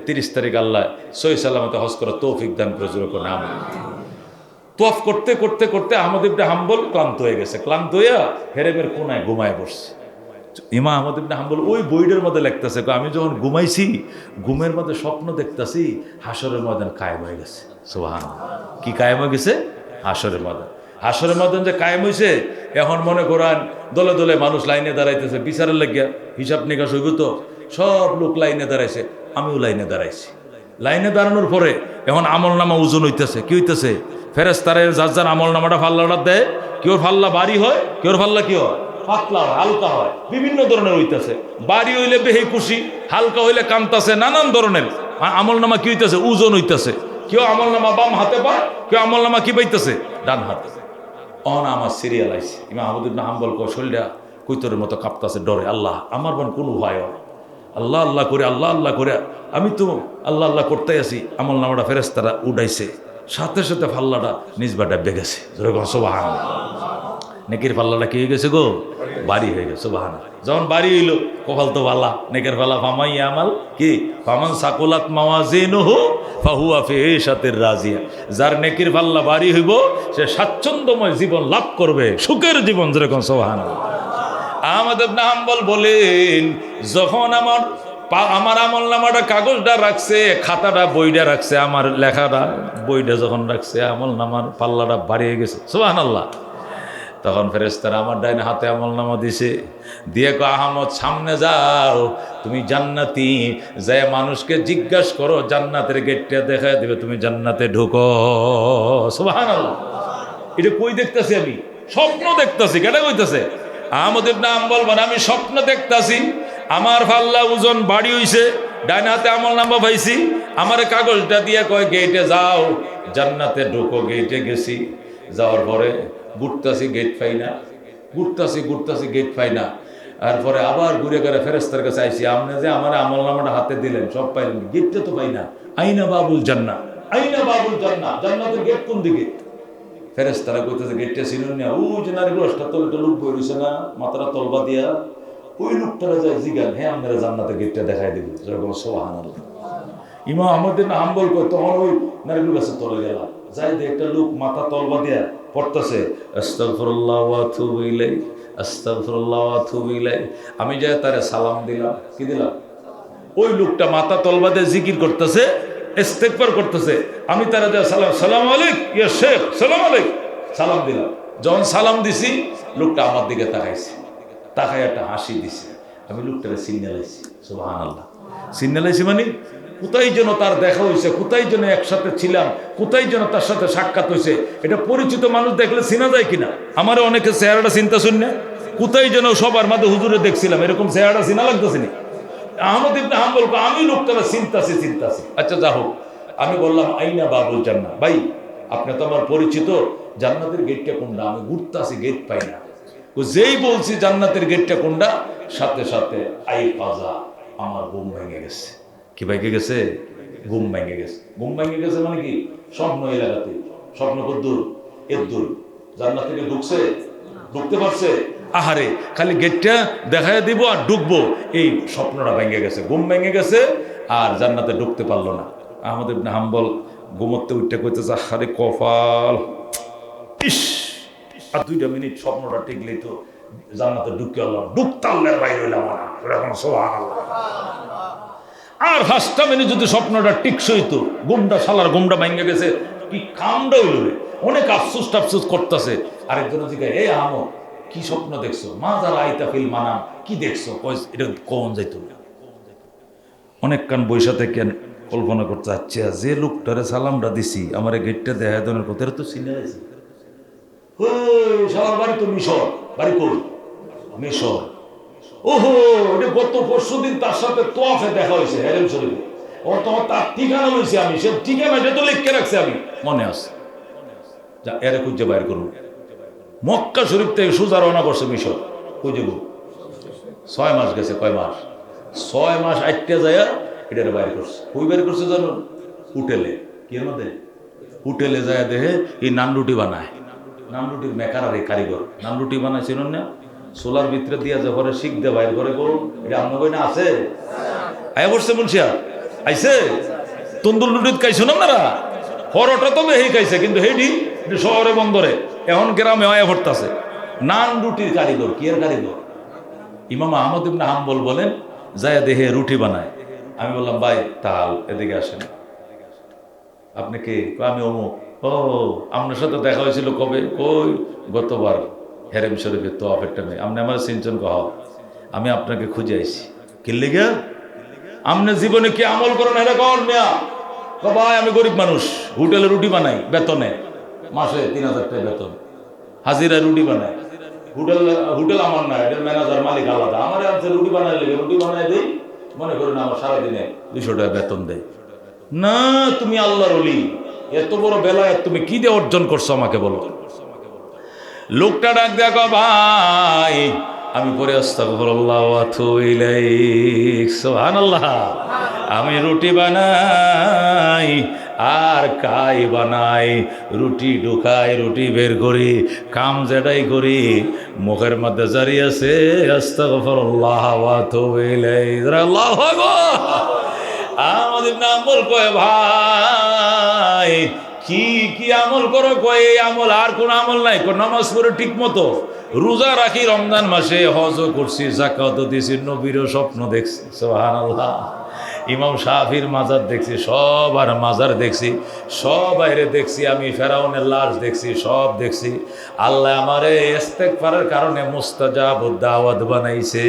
30 তারিখ আল্লাহ সহি সালামতে হজ করার তৌফিক দান করে যেরকম আমি। তোয়াফ করতে করতে করতে আহমদ ইবনে হাম্বল ক্লান্ত হয়ে গেছে। ক্লান্ত হইয়া হেরেমের কোনায় ঘুমায় বসছে। ইমাম আহমদ ইবনে হাম্বল ওই বইটার মধ্যে লিখতেছে, আমি যখন ঘুমাইছি ঘুমের মধ্যে স্বপ্ন দেখতাছি হাসরের ময়দান কায়েম হয়ে গেছে। সুবহানাল্লাহ। কি কায়েম হয়ে গেছে? হাসরের ময়দান। হাসরের ময়দান যে কায়েম হয়েছে, এখন মনে করেন দলে দলে মানুষ লাইনে দাঁড়াইতেছে বিচারের লাগিয়া, হিসাব নিকাশ হইব তো, সব লোক লাইনে দাঁড়াইছে, আমিও লাইনে দাঁড়াইছি। লাইনে দাঁড়ানোর পরে এখন আমল নামা ওজন হইতেছে। কি হইতেছে? ফেরেশতারা যার যার আমল নামাটা ফাল্লাটা দেয়, কেউ ফাল্লা ভারী হয়, কেউ ফাল্লা কি হয় পাতলা হয়, হালকা হয়, বিভিন্ন ধরনের হইতেছে। ভারী হইলে বেহে খুশি, হালকা হইলে কামতাছে, নানান ধরনের আমল নামা কি হইতেছে, ওজন হইতেছে। কেউ আমল নামা বাম হাতে পায়, কেউ আমল নামা কি পাইতেছে ডান হাতে। অন আমার সিরিয়াল আইছে, ইমাম আহমদ ইবনে হাম্বল কৌশলটা কৈতরের মতো কাঁপতাছে ডরে। আল্লাহ আমার বোন কোনো ভয় হয়, আল্লাহ আল্লাহ করে আল্লাহ আল্লাহ করে আমি তো আল্লাহ আল্লাহ করতে আছি। আমল নামাটা ফেরেশতারা উঠাইছে, সাথে সাথে ফাল্লাটা নিজ বাটা বেগেছে। সুবহানাল্লাহ। নেকির পাল্লাটা কি হয়ে গেছে গো? বাড়ি হয়ে গেছে। সুবহানাল্লাহ। যখন বাড়ি হইলো কপাল তো ভালা, নেকের পাল্লা ফামাই আমাল কি ফামান সাকুলাত মাওয়াজিনুহু ফাহুয়া ফি ঈশাতির রাজিয়া। যার নেকির পাল্লা বাড়ি হইব সে স্বাচ্ছন্দ্যময় জীবন লাভ করবে, সুখের জীবন। যেরকম সুবহানাল্লাহ। আহমদ ইবনে হাম্বল বলেন, যখন আমার আমল নামাটা কাগজটা রাখছে, খাতাটা বইটা রাখছে, আমার লেখাটা বইটা যখন রাখছে, আমল নামার পাল্লাটা বাড়িয়ে গেছে। সুবহানাল্লাহ। তখন ফেরেশতারা আমার ডাইনে হাতে আমল নামা দিছে, দিয়ে কো আহমদ সামনে যাও, তুমি জান্নাতি, যায় মানুষকে জিজ্ঞাসা করো, জান্নাতের গেটটা দেখায় দিবে, তুমি জান্নাতে ঢুকো। সুবহানাল্লাহ। এটা কই দেখতেছি? আমি স্বপ্ন দেখতেছি। কেটা কইতেছে? আহমদ ইবনে হাম্বল বলেন, আমি স্বপ্ন দেখতাছি আমার পাল্লা ওজন বাড়ি হইছে, ডাইন হাতে আমল নামা পাইছি, আমার কাগজটা দিয়ে কয় গেটে যাও, জান্নাতে ঢুকো। গেটে গেছি, যাওয়ার পরে ঘুরতাছি, গেট পাই না, ঘুরতাছি গেট পাই না। তারপরে আবার ঘুরে ঘুরে ফেরেশতার কাছে আইছি, আপনি যে আমার আমল নামাটা হাতে দিলেন সব পাইলেন, গেটটা তো পাই না। আইনা বাবুল জান্নাহ, আইনা বাবুল জান্নাহ, জান্নাতের গেট কোন দিকে? ফেরেশতারা কইতেছে গেটটা চিনুন না, ওই যে নারীগুলো তলে একটা লোক বই রয়েছে না, মাথাটা তলবা দিয়া, ওই লোকটারা যায় জিগান, হ্যাঁ আপনারা জান্নাতের গেটটা দেখাই দিব। যেরকম সুবহানাল্লাহ। ইমাম আহমদ ইবনে হাম্বল কয়, তখন ওই নারীগুলো কাছে তলে গেলাম, যাই দে একটা লোক মাথা তলবা দিয়া পড়তেছে, আস্তাগফিরুল্লাহ ওয়া আতুবু ইলাইহি আস্তাগফিরুল্লাহ ওয়া আতুবু ইলাইহি। আমি যাই তারে সালাম দিলাম। কি দিলাম? ওই লোকটা মাথা তলবা দিয়ে জিকির করতেছে, ইস্তেগফার করতেছে। আমি তারে যা সালাম, সালাম আলাইকুম ইয়া শেখ, সালাম আলাইকুম, সালাম দিলাম। যখন সালাম দিছি লোকটা আমার দিকে তাকাইছে, তাকায় একটা হাসি দিছে। আমি লোকটাকে সিগন্যালাইছি, সুবহানাল্লাহ। সিগন্যালাইছি মানে কোথায় যেন তার দেখা হয়েছে, কোথায় যেন একসাথে ছিলাম, কোথায় যেন তার সাথে সাক্ষাৎ হয়েছে। এটা পরিচিত মানুষ দেখলে চিনা যায় কিনা? আমার অনেকে চেহারাটা চিন্তা শুনে কোথায় যেন সবার মাঝে হুজুরে দেখছিলাম, এরকম চেহারাটা চিনা লাগতেছে না। আহমদ ইবনে হাম্বল আমি লোকটাকে চিন্তাছি। আচ্ছা যা হোক, আমি বললাম আইনা বাবুল জান্নাত, ভাই আপনি তো আমার পরিচিত, জান্নাতের গেটটা কোনটা? আমি ঘুরতেছি, গেট পাই না। যেই বলছি জান্নাতের গেটটা কোনটা, সাথে সাথে আই পাজা আমার ঘুম ভেঙে গেছে। কি ভেঙে গেছে? ঘুম ভেঙে গেছে। ঘুম ভেঙে গেছে মানে কি? স্বপ্ন এলাকাতে। স্বপ্ন কদ্দূর? এর দূর। জান্নাত থেকে ঢুকছে, ঢুকতে পারছে, আহারে খালি গেটটা দেখায় দিব আর ঢুকবো, এই স্বপ্নটা ভেঙে গেছে, ঘুম ভেঙে গেছে, আর জান্নাতে ঢুকতে পারলো না। আহমদ ইবনে হাম্বল ঘুমোতে উঠতে কইতেছে, আহারে কপাল, ইস আর 2 মিনিট স্বপ্নটা টিকলেই তো জান্নাতে ঢুকে গেলাম, ঢুকতাল্লের বাইরে হইলাম না। সুবহানাল্লাহ। আর 5টা মিনিট যদি স্বপ্নটা টিকসই তো, ঘুমটা শালার ঘুমটা ভেঙে গেছে, কি কামটা হইল রে। অনেক আফসোস টাফসোস করতেছে। আরেকজন জিজ্ঞাসা, এই আহমদ কি স্বপ্ন দেখছো? মা যারা আইতা ফিল মানাম, কি দেখছো? এটা কোন যাইতো না। অনেক কান বৈশা থেকে কল্পনা করতে চাচ্ছে, যে লোকটারে সালামটা দিছি আমার গেটটা দেখা দেওয়ার কথা তো চিনে আছে। সালাম বাড়ি তো মিশর, বাড়ি কই? মিশর। ওহো, এটা গত পরশুদিন তার সাথে তোয়াফে দেখা হয়েছে হেরেম শরীফে। ও তোমার তার ঠিকানা লইছি আমি, সে ঠিকানা এটা তো লিখে রাখছে, আমি মনে আছে। যা এরে খুঁজে বাইর করুন। মক্কা শরীফ থেকে সোজা রওনা করছে মিশর। কই যাব? 6 মাস গেছে। কয় মাস? 6 মাস আটটা যায় এটা বাইর করছে। কই বাইর করছে জানো? হোটেলে। কি মধ্যে? হোটেলে যায় দেখে এই নান রুটি বানায়। নান রুটির মেকার আর এই কারিগর নান রুটি বানায়, চিনুন না? সোলার ভিতরে দিয়া যে ঘরে শিখ দে বাইর করে গো, এটা আপনার কই না আছে? আয়া বসছে মুন্সিয়া, আইছে তন্দুর রুটি খাইছো না আপনারা? হরটা তো বেহি খাইছে, কিন্তু হেডি শহরে বন্দরে, এখন গ্রামে আয়া ভরতাছে। নান রুটির কারিগর। কি এর কারিগর? ইমাম আহমদ ইবনে হাম্বল বলেন যায় দেহে রুটি বানায়। আমি বললাম, ভাই তাল এদিকে আসেন। আপনি কে? আমি অমুক। ও, আপনার সাথে দেখা হয়েছিল কবে? ওই গতবার হেরেম শরীফের তো অফেরটা নেই। আপনি আমার সিনচন কহ, আমি আপনাকে খুঁজে আইছি। কি লিগা? আপনি জীবনে কি আমল করেন এটা কন মিয়া? ভাই আমি গরিব মানুষ, হোটেলে রুটি বানাই বেতনে, মাসে 3000 টাকা বেতন, হাজিরায় রুটি বানাই। হোটেল আমার না, এটা ম্যানেজার মালিক আলাদা। আমার আছে রুটি বানাই লেগে রুটি বানাই দেই, মনে করেন আমার সারাদিনে 200 টাকা বেতন দেয়। না, তুমি আল্লাহর ওলি, এত বড় বেলায় তুমি কি দিয়ে অর্জন করছো আমাকে বলো। লোকটা ডাক দেখো, ভাই আমি পরে আস্তাগফিরুল্লাহ ওয়া আতুবু ইলাইহি, সুবহানাল্লাহ। আমি রুটি বানাই আর কাই বানাই, রুটি ঢুকাই, রুটি বের করি, কাম যেটাই করি মুখের মধ্যে জারি আছে আস্তাগফিরুল্লাহ ওয়া আতুবু ইলাইহি। আল্লাহু আকবার। আহমদ ইবনে হাম্বল কয়, ভাই কি কি আমল করো? কয় এই আমল, আর কোন আমল নাই। নামাজ পড়ে ঠিক মতো, রোজা রাখি, রমজান মাসে হজ করছি, যাকাত দিছি, নবীর স্বপ্ন দেখছি। সুবহানাল্লাহ। ইমাম শাফির মাজার দেখছি, সব আর মাজার দেখছি, সব বাইরে দেখছি, আমি ফেরাউনের লাশ দেখছি, সব দেখছি। আল্লাহ আমারে ইস্তেগফারের কারণে মুস্তাজাবুদ দাওয়াত বানাইছে।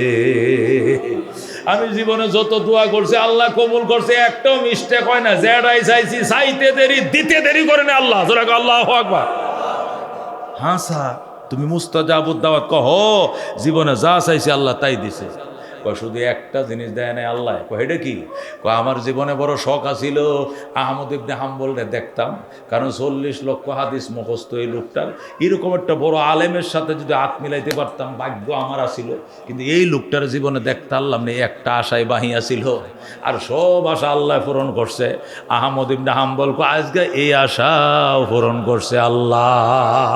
আমি জীবনে যত দোয়া করছি আল্লাহ কবুল করছে, একটাও মিস্টেক হয় না। যেটাই চাইছি চাইতে দেরি দিতে দেরি করে না আল্লাহ। জোরে কও আল্লাহু আকবার। হ্যাঁ স্যার, তুমি মুস্তাজাবুদ দাওয়াত কহ, জীবনে যা চাইছি আল্লাহ তাই দিছে। শুধু একটা জিনিস দেয় নাই আল্লাহ। এটা কি? আমার জীবনে বড় শখ আছিল আহমদ ইবনে হাম্বলরে দেখতাম, কারণ 40 লক্ষ হাদিস মুখস্থ এই লোকটার। এরকম একটা বড় আলেমের সাথে যদি হাত মিলাইতে পারতাম, ভাগ্য আমার আছিল। কিন্তু এই লোকটার জীবনে দেখতে আল্লাহ নেই, একটা আশায় বাহিয়া ছিল, আর সব আশা আল্লাহ পূরণ করছে। আহমদ ইবনে হাম্বল আজকে এই আশাও পূরণ করছে আল্লাহ।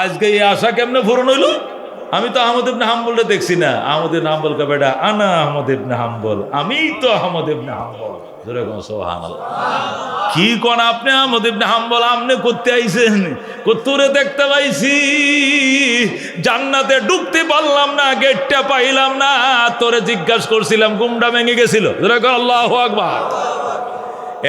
আজকে এই আশা কেমনে পূরণ হইল? আমি তো আহমদ ইবনে হাম্বলটা দেখছি না। আহমদ ইবনে হাম্বল কা বেটা আনা আহমদ ইবনে হাম্বল, আমি তো আহমদ ইবনে হাম্বল। যেরকম সুবহানাল্লাহ। কি কোন আপনি আহমদ ইবনে হাম্বল আপনি করতে আইছেন? তোরে দেখতে পাইছি জান্নাতে ঢুকতে পারলাম না, গেটটা পাইলাম না, তোরে জিজ্ঞাসা করছিলাম ঘুমটা ভেঙে গেছিল। যেরকম আল্লাহু আকবার।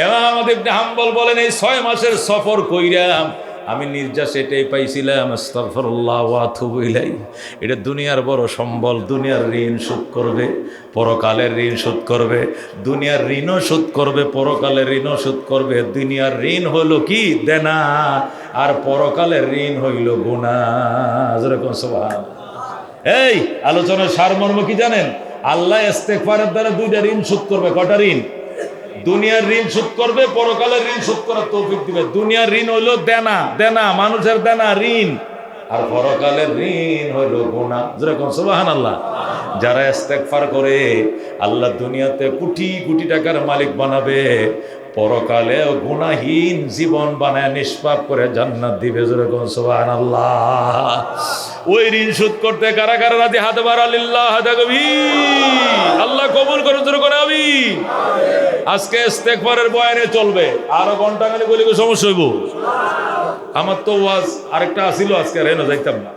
ইমাম আহমদ ইবনে হাম্বল বলেন এই 6 মাসের সফর কইরাম আমি নির্যাস এটাই পাইছিলাম, আস্তাগফিরুল্লাহ ওয়া আতুবু ইলাইহি। এটা দুনিয়ার বড় সম্বল, দুনিয়ার ঋণ শোধ করবে, পরকালের ঋণ শোধ করবে, দুনিয়ার ঋণও শোধ করবে, পরকালের ঋণও শোধ করবে। দুনিয়ার ঋণ হইল কি দেনা, আর পরকালের ঋণ হইল গুনাহ। যেরকম সুবহানাল্লাহ। এই আলোচনার সারমর্ম কি জানেন? আল্লাহ ইস্তেগফারের দ্বারা 2টা ঋণ শোধ করবে। কয়টা ঋণ? দুনিয়ার ঋণ শোধ করবে, পরকালের ঋণ শোধ করার তৌফিক দিবে। দুনিয়ার ঋণ হইলো দেনা, দেনা মানুষের দেনা ঋণ, আর পরকালের ঋণ হইলো গুনাহ। যেরকম সুবহানাল্লাহ। যারা ইস্তেগফার করে আল্লাহ দুনিয়াতে কোটি কোটি টাকার মালিক বানাবে, পরকালে গুনাহীন জীবন বানায় নিষ্পাপ করে জান্নাত দিবে। যেরকম সুবহানাল্লাহ। ওই ঋণ শোধ করতে কারা কারা রাজি? হাত বাড়া লিল্লাহ তাকবীর। আল্লাহ কবুল করে। যেরকম আমিন। আজকে ইস্তেগফারের বয়ানে চলবে, আরো ঘন্টা গেলে বলি সমস্যা হইব। আমার তো ওয়াজ আরেকটা আসিল, আজকে আর যাইতাম না।